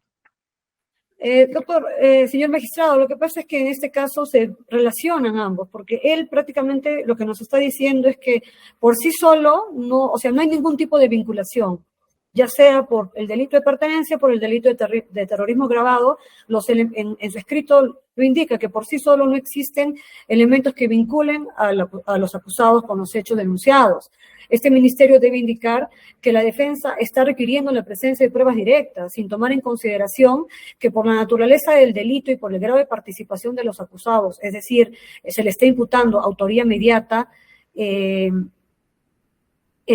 Doctor, señor magistrado, lo que pasa es que en este caso se relacionan ambos, porque él prácticamente lo que nos está diciendo es que por sí solo, no, o sea, no hay ningún tipo de vinculación, ya sea por el delito de pertenencia, por el delito de terrorismo agravado, en su escrito lo indica que por sí solo no existen elementos que vinculen a los acusados con los hechos denunciados. Este ministerio debe indicar que la defensa está requiriendo la presencia de pruebas directas, sin tomar en consideración que por la naturaleza del delito y por el grado de participación de los acusados, es decir, se le está imputando autoría inmediata,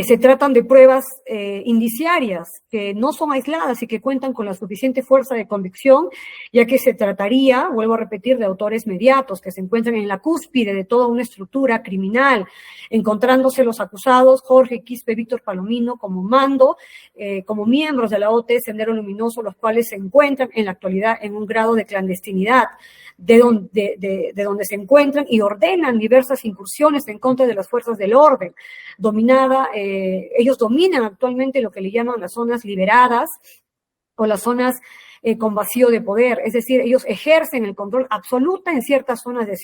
se tratan de pruebas indiciarias que no son aisladas y que cuentan con la suficiente fuerza de convicción, ya que se trataría, vuelvo a repetir, de autores mediatos que se encuentran en la cúspide de toda una estructura criminal, encontrándose los acusados Jorge Quispe, Víctor Palomino como mando, como miembros de la OT Sendero Luminoso, los cuales se encuentran en la actualidad en un grado de clandestinidad, de donde se encuentran y ordenan diversas incursiones en contra de las fuerzas del orden, ellos dominan actualmente lo que le llaman las zonas liberadas o las zonas con vacío de poder, es decir, ellos ejercen el control absoluto en ciertas zonas de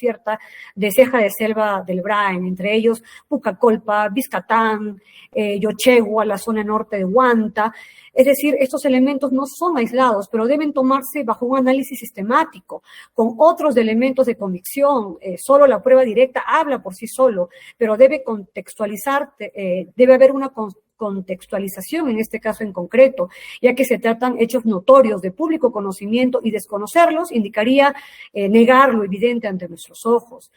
ceja de selva del Brain, entre ellos Pucacolpa, Vizcatán, Yochegua, la zona norte de Huanta. Es decir, estos elementos no son aislados, pero deben tomarse bajo un análisis sistemático, con otros elementos de convicción. Solo la prueba directa habla por sí solo, pero debe contextualizar, debe haber una contextualización en este caso en concreto, ya que se tratan hechos notorios de público conocimiento y desconocerlos indicaría negar lo evidente ante nuestros ojos.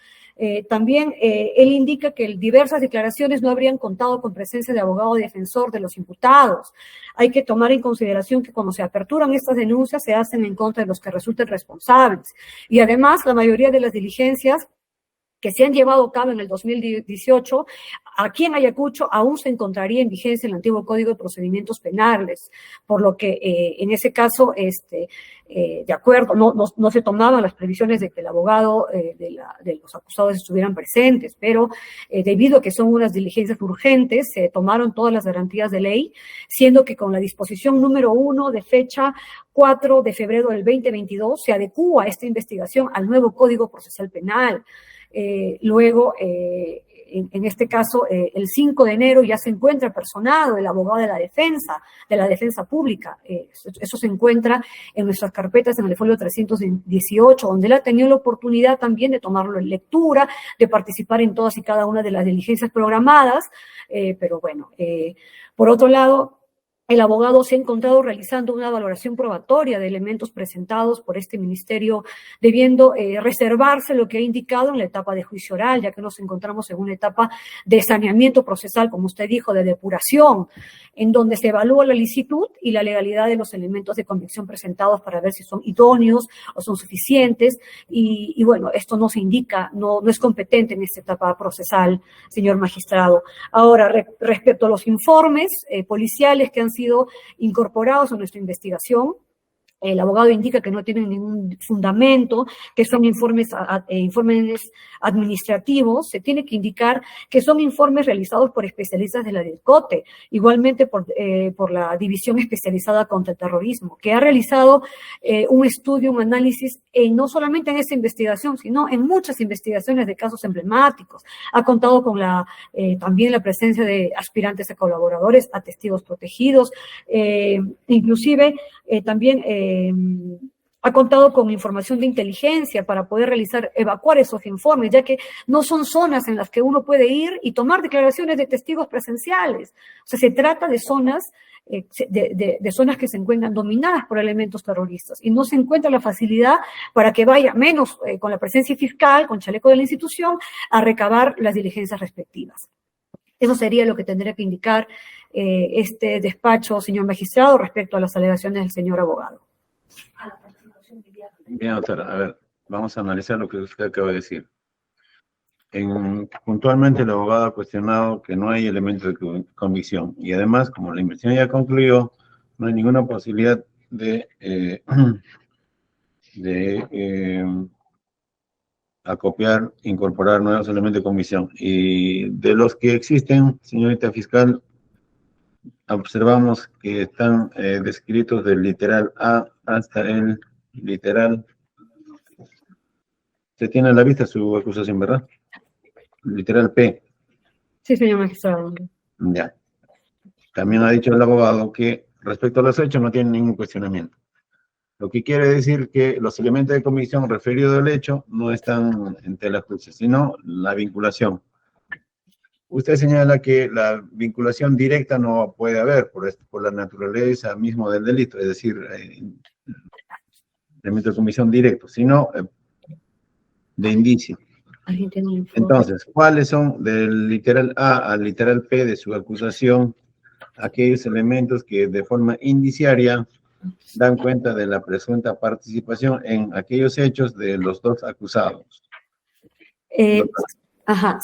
También él indica que diversas declaraciones no habrían contado con presencia de abogado defensor de los imputados. Hay que tomar en consideración que cuando se aperturan estas denuncias se hacen en contra de los que resulten responsables. Y además, la mayoría de las diligencias que se han llevado a cabo en el 2018, aquí en Ayacucho aún se encontraría en vigencia el antiguo Código de Procedimientos Penales, por lo que en ese caso, de acuerdo, no se tomaban las previsiones de que el abogado de los acusados estuvieran presentes, pero debido a que son unas diligencias urgentes, se tomaron todas las garantías de ley, siendo que con la disposición número 1 de fecha 4 de febrero del 2022 se adecúa esta investigación al nuevo Código Procesal Penal. Luego, en este caso, el 5 de enero ya se encuentra personado el abogado de la defensa pública. Eso se encuentra en nuestras carpetas en el folio 318, donde él ha tenido la oportunidad también de tomarlo en lectura, de participar en todas y cada una de las diligencias programadas, pero bueno, por otro lado, el abogado se ha encontrado realizando una valoración probatoria de elementos presentados por este ministerio, debiendo reservarse lo que ha indicado en la etapa de juicio oral, ya que nos encontramos en una etapa de saneamiento procesal, como usted dijo, de depuración, en donde se evalúa la licitud y la legalidad de los elementos de convicción presentados para ver si son idóneos o son suficientes. Y bueno, esto no se indica, no es competente en esta etapa procesal, señor magistrado. Ahora, respecto a los informes policiales que han sido incorporados a nuestra investigación, el abogado indica que no tienen ningún fundamento, que son informes administrativos. Se tiene que indicar que son informes realizados por especialistas de la DIRCOTE, igualmente por la División Especializada contra el Terrorismo, que ha realizado un estudio, un análisis, no solamente en esta investigación, sino en muchas investigaciones de casos emblemáticos. Ha contado con también la presencia de aspirantes a colaboradores, a testigos protegidos, inclusive también ha contado con información de inteligencia para poder evacuar esos informes, ya que no son zonas en las que uno puede ir y tomar declaraciones de testigos presenciales. O sea, se trata de zonas, de zonas que se encuentran dominadas por elementos terroristas y no se encuentra la facilidad para que vaya, menos con la presencia fiscal, con chaleco de la institución, a recabar las diligencias respectivas. Eso sería lo que tendría que indicar este despacho, señor magistrado, respecto a las alegaciones del señor abogado. Bien, doctora, a ver, vamos a analizar lo que usted acaba de decir. Puntualmente el abogado ha cuestionado que no hay elementos de convicción y además, como la investigación ya concluyó, no hay ninguna posibilidad de acopiar, incorporar nuevos elementos de convicción. Y de los que existen, señorita fiscal, observamos que están descritos del literal A hasta el literal. Se tiene a la vista su acusación, ¿verdad? Literal P. Sí, señor magistrado. Ya. También ha dicho el abogado que respecto a los hechos no tiene ningún cuestionamiento. Lo que quiere decir que los elementos de convicción referidos al hecho no están en tela juicio, sino la vinculación. Usted señala que la vinculación directa no puede haber por la naturaleza mismo del delito, es decir, elemento de convicción directo, sino de indicio. Entonces, ¿cuáles son del literal A al literal P de su acusación aquellos elementos que de forma indiciaria dan cuenta de la presunta participación en aquellos hechos de los dos acusados?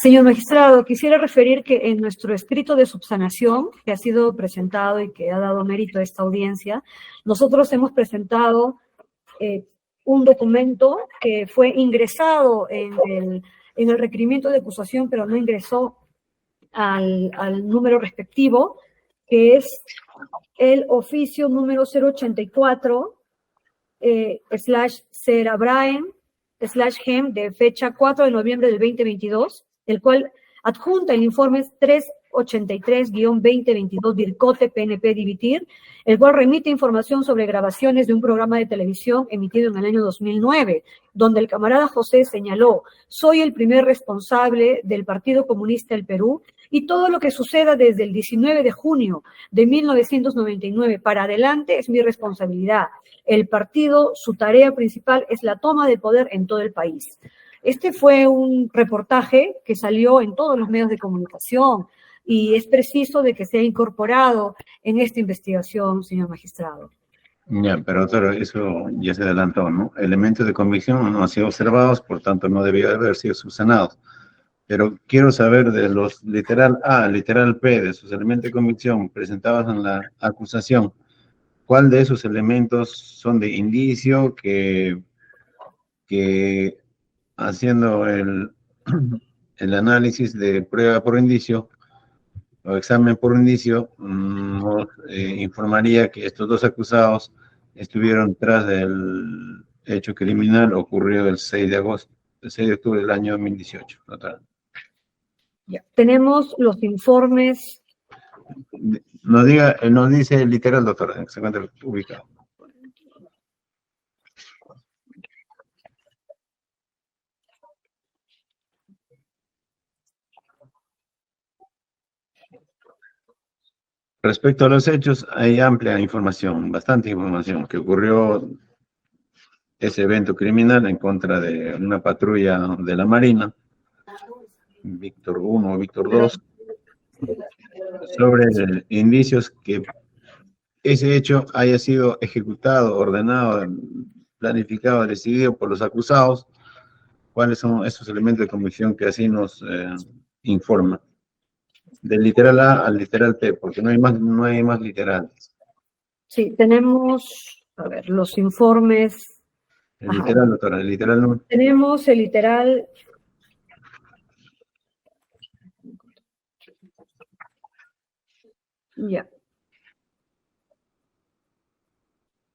Señor magistrado, quisiera referir que en nuestro escrito de subsanación, que ha sido presentado y que ha dado mérito a esta audiencia, nosotros hemos presentado un documento que fue ingresado en el requerimiento de acusación, pero no ingresó al número respectivo, que es el oficio número 084 /Serabraem/Gem de fecha 4 de noviembre del 2022, el cual adjunta el informe 383-2022 DIRCOTE PNP Divitir, el cual remite información sobre grabaciones de un programa de televisión emitido en el año 2009, donde el camarada José señaló: soy el primer responsable del Partido Comunista del Perú y todo lo que suceda desde el 19 de junio de 1999 para adelante es mi responsabilidad. El partido, su tarea principal es la toma de poder en todo el país. Este fue un reportaje que salió en todos los medios de comunicación y es preciso de que sea incorporado en esta investigación, señor magistrado. Ya, pero doctor, eso ya se adelantó, ¿no? Elementos de convicción no han sido observados, por tanto no debió haber sido subsanados. Pero quiero saber de los literal A, literal P, de sus elementos de convicción presentados en la acusación, ¿cuál de esos elementos son de indicio que haciendo el análisis de prueba por indicio o examen por indicio nos informaría que estos dos acusados estuvieron tras del hecho criminal ocurrido el 6 de octubre del año 2018. Doctora. Ya. Tenemos los informes. Nos dice literal, doctora, se encuentra ubicado. Respecto a los hechos, hay amplia información, bastante información, que ocurrió ese evento criminal en contra de una patrulla de la Marina, Víctor 1 o Víctor 2, sobre indicios que ese hecho haya sido ejecutado, ordenado, planificado, decidido por los acusados. ¿Cuáles son esos elementos de convicción que así nos informa? Del literal A al literal P, porque no hay más literales. Sí, tenemos, a ver, los informes. El Ajá. literal, doctora, el literal no. Tenemos el literal. Ya.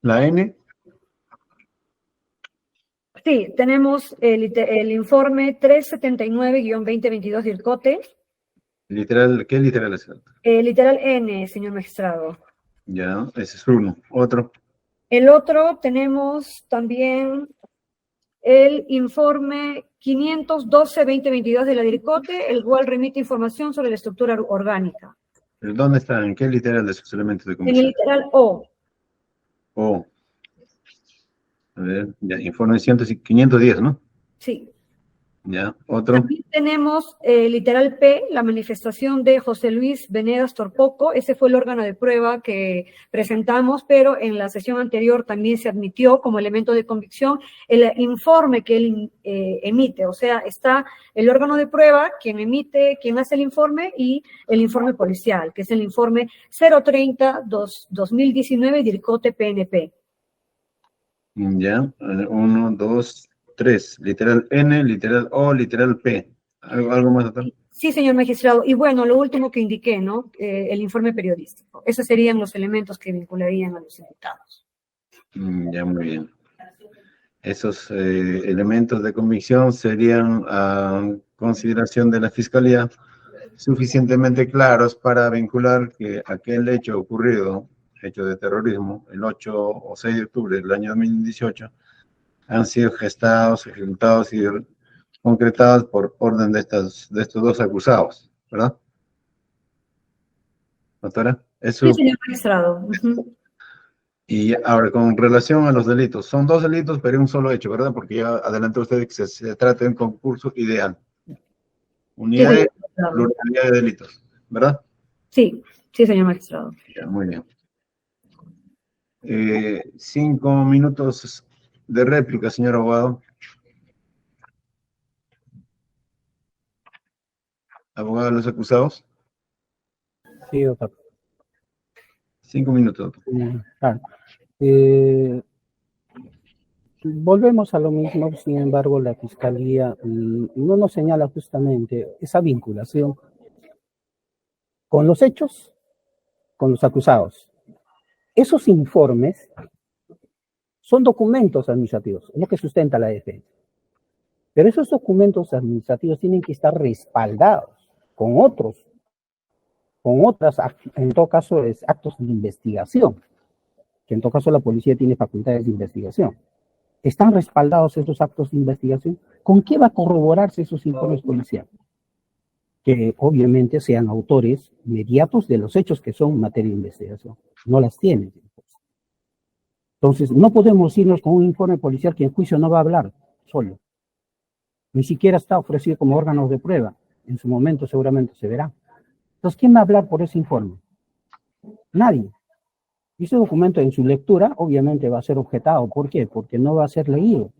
La N, Sí, tenemos el informe 379-2022 del COTE. literal, ¿qué literal es? Literal N, señor magistrado. Ya, ese es uno. Otro, El otro tenemos también el informe 512-2022 de la DIRCOTE, el cual remite información sobre la estructura orgánica. ¿pero dónde está? ¿En qué literal de sus elementos de En el convicción? literal O. Oh, a ver, ya, informe 510, ¿no? Sí. Ya, otro, También tenemos literal P, la manifestación de José Luis Venegas Torpoco. Ese fue el órgano de prueba que presentamos, pero en la sesión anterior también se admitió como elemento de convicción el informe que él emite. O sea, está el órgano de prueba, quien emite, quien hace el informe, y el informe policial, que es el informe 030-2019 DIRCOTE PNP. ya, 1, 2, 3, literal N, literal O, literal P. ¿Algo más, doctor? Sí, señor magistrado. Y bueno, lo último que indiqué, ¿no? El informe periodístico. Esos serían los elementos que vincularían a los imputados. Ya, muy bien. Esos elementos de convicción serían a consideración de la Fiscalía suficientemente claros para vincular que aquel hecho ocurrido, hecho de terrorismo, el 8 o 6 de octubre del año 2018, han sido gestados, ejecutados y concretados por orden de estos dos acusados, ¿verdad? Doctora, eso. Sí, señor magistrado. Y ahora, con relación a los delitos, son dos delitos, pero un solo hecho, ¿verdad? Porque ya adelantó usted que se trata de un concurso ideal. Unidad de pluralidad de delitos, ¿verdad? Sí, sí, señor magistrado. Ya, muy bien. 5 minutos de réplica, señor abogado. Abogado de los acusados. Sí, doctor. 5 minutos. Claro. Volvemos a lo mismo, sin embargo, la Fiscalía no nos señala justamente esa vinculación con los hechos, con los acusados. Esos informes son documentos administrativos, es lo que sustenta la defensa. Pero esos documentos administrativos tienen que estar respaldados con otras, en todo caso, actos de investigación, que en todo caso la policía tiene facultades de investigación. ¿Están respaldados esos actos de investigación? ¿Con qué va a corroborarse esos informes policiales? Que obviamente sean autores inmediatos de los hechos que son materia de investigación. No las tienen. Entonces, no podemos irnos con un informe policial que en juicio no va a hablar solo. Ni siquiera está ofrecido como órgano de prueba. En su momento seguramente se verá. Entonces, ¿quién va a hablar por ese informe? Nadie. Y ese documento en su lectura obviamente va a ser objetado. ¿Por qué? Porque no va a ser leído.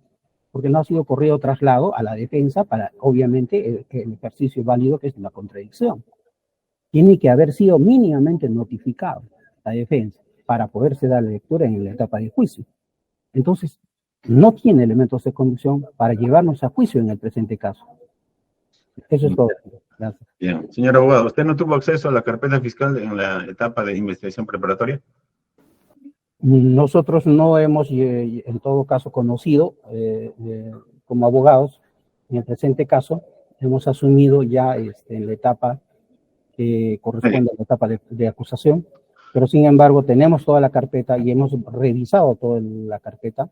Porque no ha sido corrido traslado a la defensa para, obviamente, el ejercicio válido que es la contradicción. Tiene que haber sido mínimamente notificado la defensa para poderse dar lectura en la etapa de juicio. Entonces, no tiene elementos de conducción para llevarnos a juicio en el presente caso. Eso es todo. Gracias. Bien. Señor abogado, ¿usted no tuvo acceso a la carpeta fiscal en la etapa de investigación preparatoria? Nosotros no hemos, en todo caso, conocido como abogados, en el presente caso, hemos asumido ya en la etapa que corresponde a la etapa de acusación, pero sin embargo tenemos toda la carpeta y hemos revisado toda la carpeta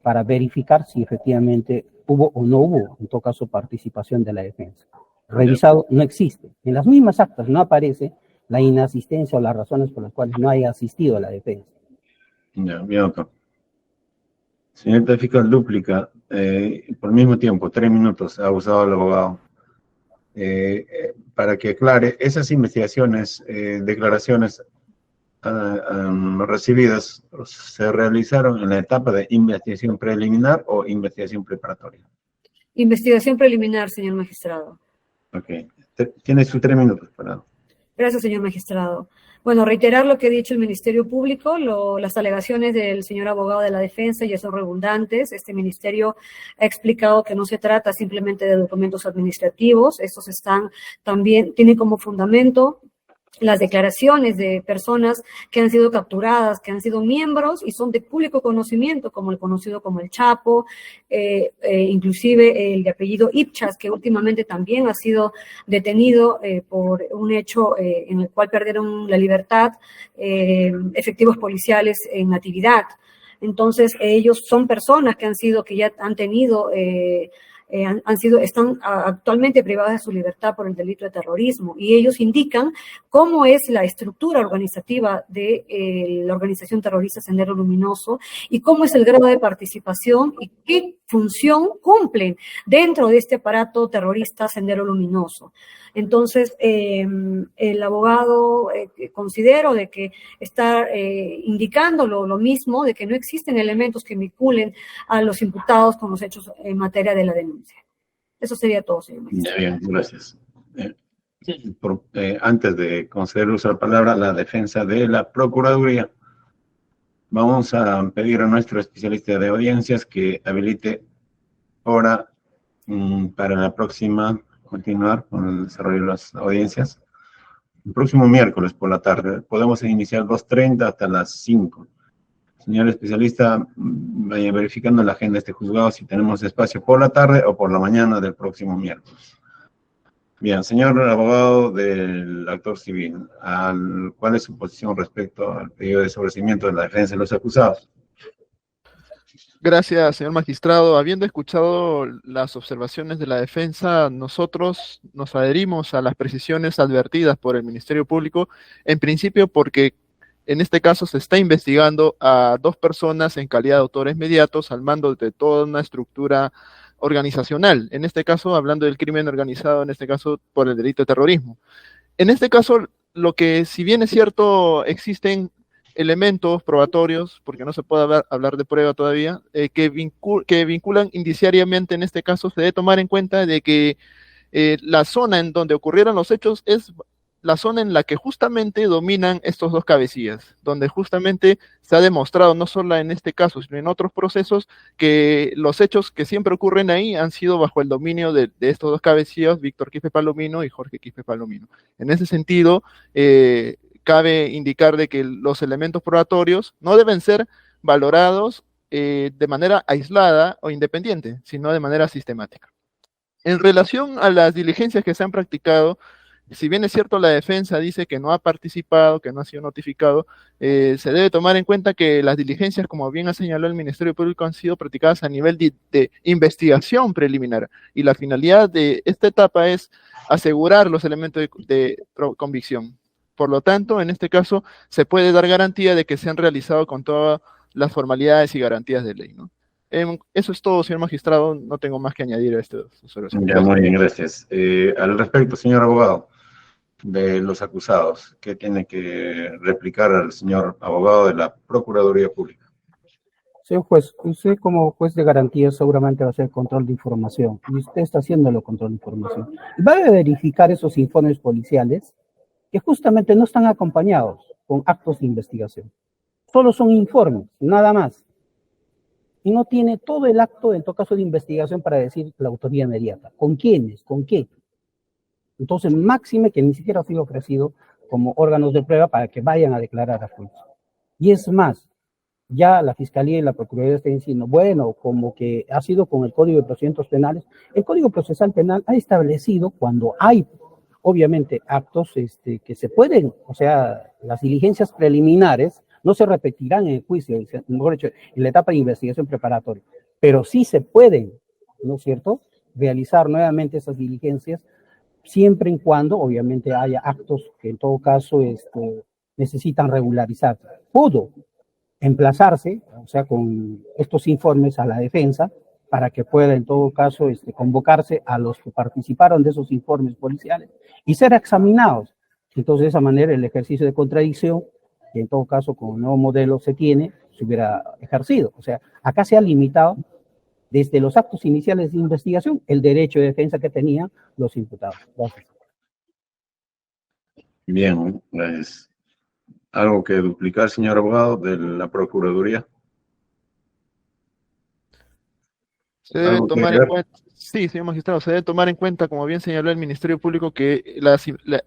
para verificar si efectivamente hubo o no hubo, en todo caso, participación de la defensa. Revisado no existe. En las mismas actas no aparece la inasistencia o las razones por las cuales no haya asistido a la defensa. Ya, bien, doctor. Señorita fiscal dúplica, por el mismo tiempo, 3 minutos, ha usado el abogado. Para que aclare, esas investigaciones, declaraciones recibidas, ¿se realizaron en la etapa de investigación preliminar o investigación preparatoria? Investigación preliminar, señor magistrado. Ok. Tiene sus 3 minutos para... Gracias, señor magistrado. Bueno, reiterar lo que ha dicho el Ministerio Público, las alegaciones del señor abogado de la defensa ya son redundantes. Este ministerio ha explicado que no se trata simplemente de documentos administrativos, estos tienen como fundamento las declaraciones de personas que han sido capturadas, que han sido miembros y son de público conocimiento, como el conocido como el Chapo, inclusive el de apellido Ipchas, que últimamente también ha sido detenido por un hecho en el cual perdieron la libertad efectivos policiales en Natividad. Entonces, ellos son personas que ya han tenido están actualmente privadas de su libertad por el delito de terrorismo, y ellos indican cómo es la estructura organizativa de la organización terrorista Sendero Luminoso y cómo es el grado de participación y qué función cumplen dentro de este aparato terrorista Sendero Luminoso. Entonces, el abogado considero de que está indicando lo mismo, de que no existen elementos que vinculen a los imputados con los hechos en materia de la denuncia. Eso sería todo, señor magistrado. Bien, gracias. Antes de conceder uso a la palabra, la defensa de la Procuraduría, vamos a pedir a nuestro especialista de audiencias que habilite hora para la próxima, continuar con el desarrollo de las audiencias. El próximo miércoles por la tarde, podemos iniciar 2:30 hasta las 5. Señor especialista, vaya verificando la agenda de este juzgado si tenemos espacio por la tarde o por la mañana del próximo miércoles. Bien, señor abogado del actor civil, ¿cuál es su posición respecto al pedido de sobreseimiento de la defensa de los acusados? Gracias, señor magistrado. Habiendo escuchado las observaciones de la defensa, nosotros nos adherimos a las precisiones advertidas por el Ministerio Público, en principio porque en este caso se está investigando a 2 personas en calidad de autores mediatos al mando de toda una estructura organizacional, en este caso hablando del crimen organizado, en este caso por el delito de terrorismo. En este caso, lo que si bien es cierto, existen elementos probatorios, porque no se puede hablar de prueba todavía, que vinculan indiciariamente, en este caso se debe tomar en cuenta de que la zona en donde ocurrieron los hechos es la zona en la que justamente dominan estos 2 cabecillas, donde justamente se ha demostrado, no solo en este caso, sino en otros procesos, que los hechos que siempre ocurren ahí han sido bajo el dominio de estos 2 cabecillas, Víctor Quispe Palomino y Jorge Quispe Palomino. En ese sentido, cabe indicar de que los elementos probatorios no deben ser valorados de manera aislada o independiente, sino de manera sistemática. En relación a las diligencias que se han practicado, si bien es cierto la defensa dice que no ha participado, que no ha sido notificado, se debe tomar en cuenta que las diligencias, como bien ha señalado el Ministerio Público, han sido practicadas a nivel de investigación preliminar, y la finalidad de esta etapa es asegurar los elementos de convicción. Por lo tanto, en este caso, se puede dar garantía de que se han realizado con todas las formalidades y garantías de ley, ¿no? Eso es todo, señor magistrado, no tengo más que añadir a esto. Ya, muy bien, gracias. Al respecto, señor abogado, de los acusados, ¿qué tiene que replicar al señor abogado de la Procuraduría Pública? Señor juez, usted como juez de garantía seguramente va a hacer control de información, y usted está haciendo el control de información. Va a verificar esos informes policiales que justamente no están acompañados con actos de investigación. Solo son informes, nada más. Y no tiene todo el acto, en todo caso, de investigación para decir la autoría inmediata. ¿Con quiénes? ¿Con qué? Entonces, máxime que ni siquiera ha sido ofrecido como órganos de prueba para que vayan a declarar a juicio. Y es más, ya la Fiscalía y la Procuraduría están diciendo, bueno, como que ha sido con el Código de Procedimientos Penales, el Código Procesal Penal ha establecido cuando hay, obviamente, actos que se pueden, o sea, las diligencias preliminares no se repetirán en el juicio, mejor dicho, en la etapa de investigación preparatoria, pero sí se pueden, ¿no es cierto?, realizar nuevamente esas diligencias, siempre y cuando, obviamente, haya actos que en todo caso necesitan regularizar. Pudo emplazarse, o sea, con estos informes a la defensa, para que pueda en todo caso convocarse a los que participaron de esos informes policiales y ser examinados. Entonces, de esa manera, el ejercicio de contradicción, que en todo caso con el nuevo modelo se hubiera ejercido. O sea, acá se ha limitado desde los actos iniciales de investigación el derecho de defensa que tenían los imputados. Gracias. Bien, gracias. ¿Algo que duplicar, señor abogado, de la Procuraduría? Se debe ¿Algo que tomar en agregar? cuenta, sí, señor magistrado, se debe tomar en cuenta, como bien señaló el Ministerio Público, que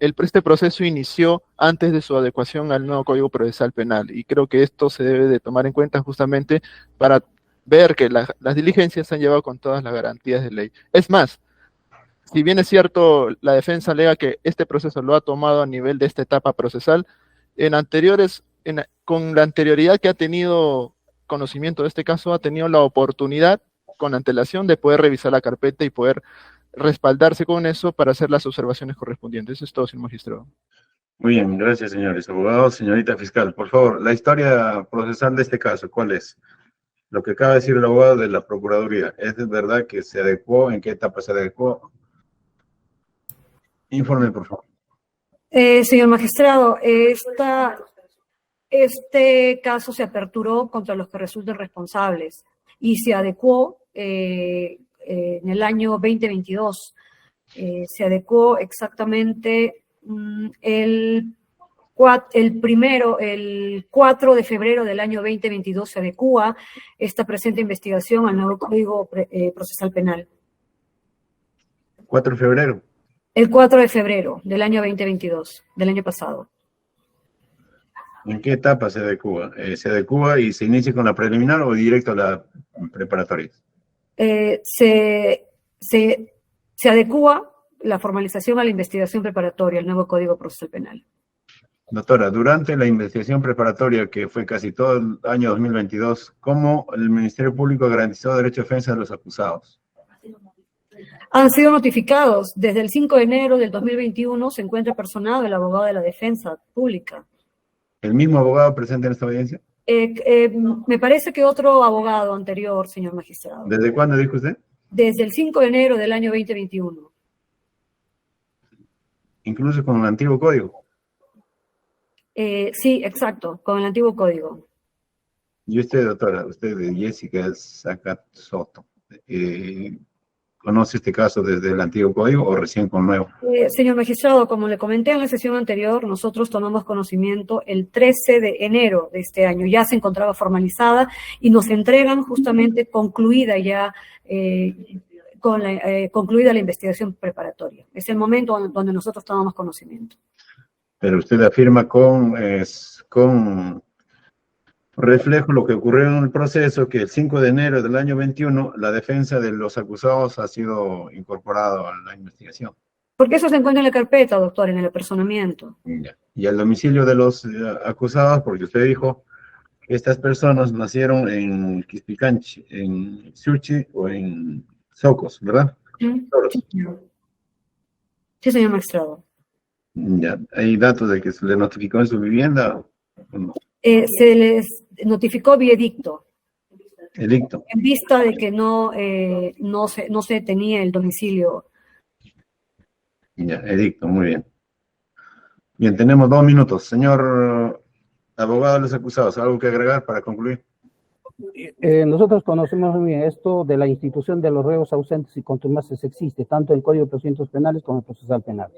este proceso inició antes de su adecuación al nuevo Código Procesal Penal, y creo que esto se debe de tomar en cuenta justamente para ver que las diligencias se han llevado con todas las garantías de ley. Es más, si bien es cierto, la defensa alega que este proceso lo ha tomado a nivel de esta etapa procesal, con la anterioridad que ha tenido conocimiento de este caso, ha tenido la oportunidad con antelación de poder revisar la carpeta y poder respaldarse con eso para hacer las observaciones correspondientes. Eso es todo, señor magistrado. Muy bien, gracias, señores abogados. Señorita fiscal, por favor, la historia procesal de este caso, ¿cuál es? Lo que acaba de decir el abogado de la Procuraduría, ¿es verdad que se adecuó? ¿En qué etapa se adecuó? Informe, por favor. Señor magistrado, este caso se aperturó contra los que resulten responsables y se adecuó en el año 2022. Se adecuó exactamente el 4 de febrero del año 2022 se adecúa esta presente investigación al nuevo Código Procesal Penal. 4 de febrero. El 4 de febrero del año 2022, del año pasado. ¿En qué etapa se adecúa? ¿Se adecúa y se inicia con la preliminar o directo a la preparatoria? Se adecúa la formalización a la investigación preparatoria, el nuevo Código Procesal Penal. Doctora, durante la investigación preparatoria, que fue casi todo el año 2022, ¿cómo el Ministerio Público garantizó derecho de defensa de los acusados? Han sido notificados. Desde el 5 de enero del 2021 se encuentra personado el abogado de la defensa pública. ¿El mismo abogado presente en esta audiencia? Me parece que otro abogado anterior, señor magistrado. ¿Desde cuándo dijo usted? Desde el 5 de enero del año 2021. Incluso con el antiguo código. Sí, exacto, con el antiguo código. Y usted, doctora, usted de Jessica Sakasoto, ¿conoce este caso desde el antiguo código o recién con nuevo? Señor magistrado, como le comenté en la sesión anterior, nosotros tomamos conocimiento el 13 de enero de este año. Ya se encontraba formalizada y nos entregan justamente concluida ya concluida la investigación preparatoria. Es el momento donde nosotros tomamos conocimiento. Pero usted afirma con reflejo lo que ocurrió en el proceso, que el 5 de enero del año 21 la defensa de los acusados ha sido incorporada a la investigación. Porque eso se encuentra en la carpeta, doctor, en el apersonamiento. Ya. Y al domicilio de los acusados, porque usted dijo que estas personas nacieron en Quispicanchi, en Suchi o en Socos, ¿verdad? Sí, señor magistrado. Ya. ¿Hay datos de que se le notificó en su vivienda o no? Se les notificó vía edicto. Edicto. En vista de que no se tenía el domicilio. Ya, edicto, muy bien. Bien, tenemos 2 minutos. Señor abogado de los acusados, ¿algo que agregar para concluir? Nosotros conocemos muy bien esto de la institución de los reos ausentes y contumaces existe, tanto en el Código de Procedimientos Penales como en el Procesal Penal.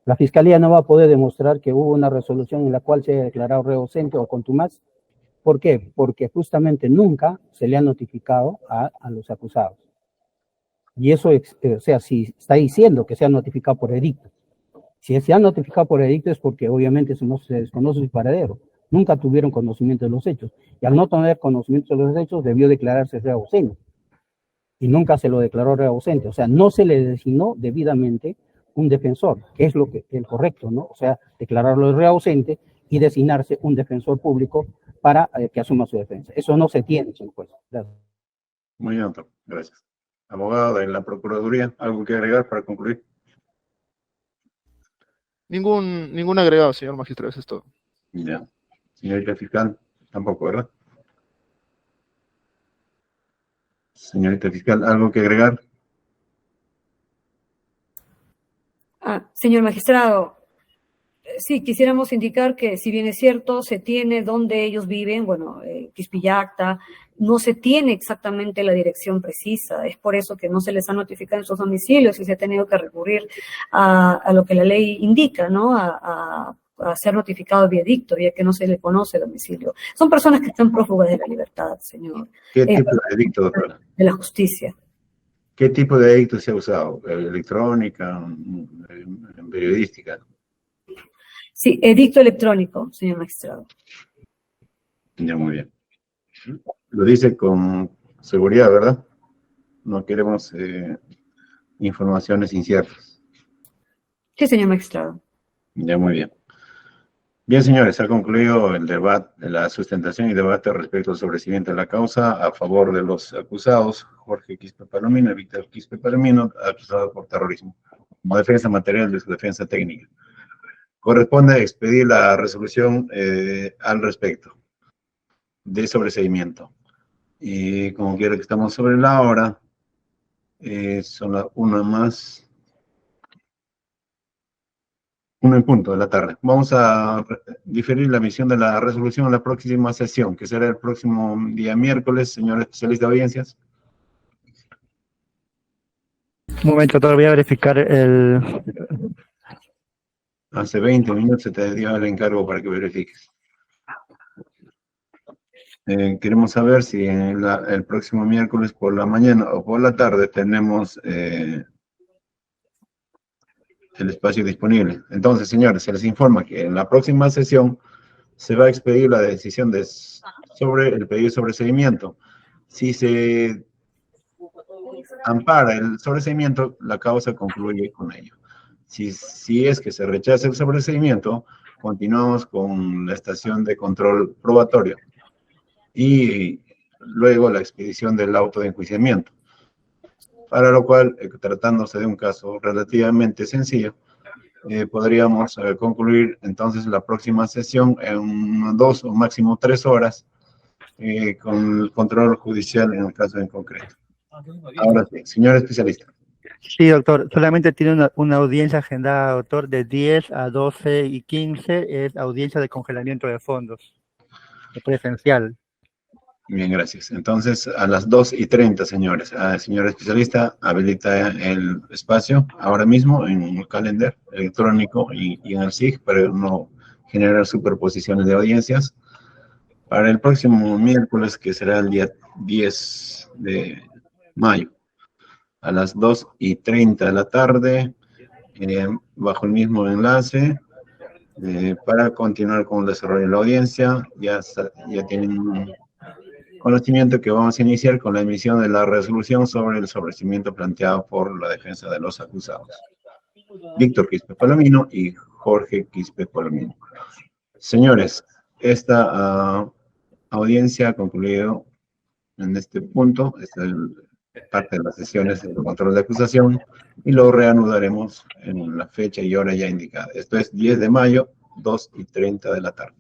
La Fiscalía no va a poder demostrar que hubo una resolución en la cual se haya declarado reo ausente o contumaz. ¿Por qué? Porque justamente nunca se le ha notificado a los acusados. Y eso, o sea, si está diciendo que se ha notificado por edicto. Si se ha notificado por edicto es porque obviamente se desconoce su paradero. Nunca tuvieron conocimiento de los hechos. Y al no tener conocimiento de los hechos, debió declararse reo ausente. Y nunca se lo declaró reo ausente. O sea, no se le designó debidamente un defensor, que es lo que el correcto, ¿no? O sea, declararlo reo ausente y designarse un defensor público para que asuma su defensa. Eso no se tiene, señor juez. Gracias. Muy bien, doctor. Gracias. Abogado de la Procuraduría, ¿algo que agregar para concluir? Ningún agregado, señor magistrado, eso es todo. Ya. Señorita fiscal, tampoco, ¿verdad? Señorita fiscal, ¿algo que agregar? Señor magistrado, sí, quisiéramos indicar que si bien es cierto, se tiene dónde ellos viven, bueno, Quispillacta, no se tiene exactamente la dirección precisa, es por eso que no se les ha notificado en sus domicilios y se ha tenido que recurrir a lo que la ley indica, ¿no? A ser notificado vía edicto, ya que no se le conoce el domicilio. Son personas que están prófugas de la libertad, señor. ¿Qué tipo de edicto, doctora? De la justicia. ¿Qué tipo de edicto se ha usado? ¿Electrónica? ¿Periodística? Sí, edicto electrónico, señor magistrado. Ya, muy bien. Lo dice con seguridad, ¿verdad? No queremos informaciones inciertas. Sí, señor magistrado. Ya, muy bien. Bien, señores, ha concluido el debate, la sustentación y debate respecto al sobreseimiento de la causa a favor de los acusados, Jorge Quispe Palomino y Víctor Quispe Palomino, acusados por terrorismo, como defensa material de su defensa técnica. Corresponde expedir la resolución al respecto de sobreseimiento. Y como quiera que estamos sobre la hora, son las 1:00 de la tarde. Vamos a diferir la emisión de la resolución a la próxima sesión, que será el próximo día miércoles, señor especialista de audiencias. Un momento, todavía verificar el... Hace 20 minutos se te dio el encargo para que verifiques. Queremos saber si el próximo miércoles por la mañana o por la tarde tenemos el espacio disponible. Entonces, señores, se les informa que en la próxima sesión se va a expedir la decisión sobre el pedido de sobreseimiento. Si se ampara el sobreseimiento, la causa concluye con ello. Si es que se rechaza el sobreseimiento, continuamos con la estación de control probatorio y luego la expedición del auto de enjuiciamiento. Para lo cual, tratándose de un caso relativamente sencillo, podríamos concluir entonces la próxima sesión en 2 o máximo 3 horas con el control judicial en el caso en concreto. Ahora sí, señor especialista. Sí, doctor, solamente tiene una audiencia agendada, doctor, de 10 a 12:15, es audiencia de congelamiento de fondos, presencial. Bien, gracias. Entonces, a las 2:30, señores. Señor especialista, habilita el espacio ahora mismo en el calendario electrónico y en el SIG para no generar superposiciones de audiencias. Para el próximo miércoles, que será el día 10 de mayo, a las 2:30 de la tarde, bajo el mismo enlace, para continuar con el desarrollo de la audiencia. Ya tienen conocimiento que vamos a iniciar con la emisión de la resolución sobre el sobreseimiento planteado por la defensa de los acusados, Víctor Quispe Palomino y Jorge Quispe Palomino. Señores, esta audiencia ha concluido en este punto. Esta es parte de las sesiones de control de acusación y lo reanudaremos en la fecha y hora ya indicada. Esto es 10 de mayo, 2:30 de la tarde.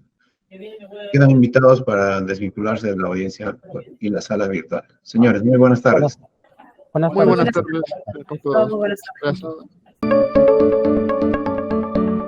Quedan invitados para desvincularse de la audiencia y la sala virtual. Señores, muy buenas tardes. Muy buenas tardes. Buenas tardes. Gracias.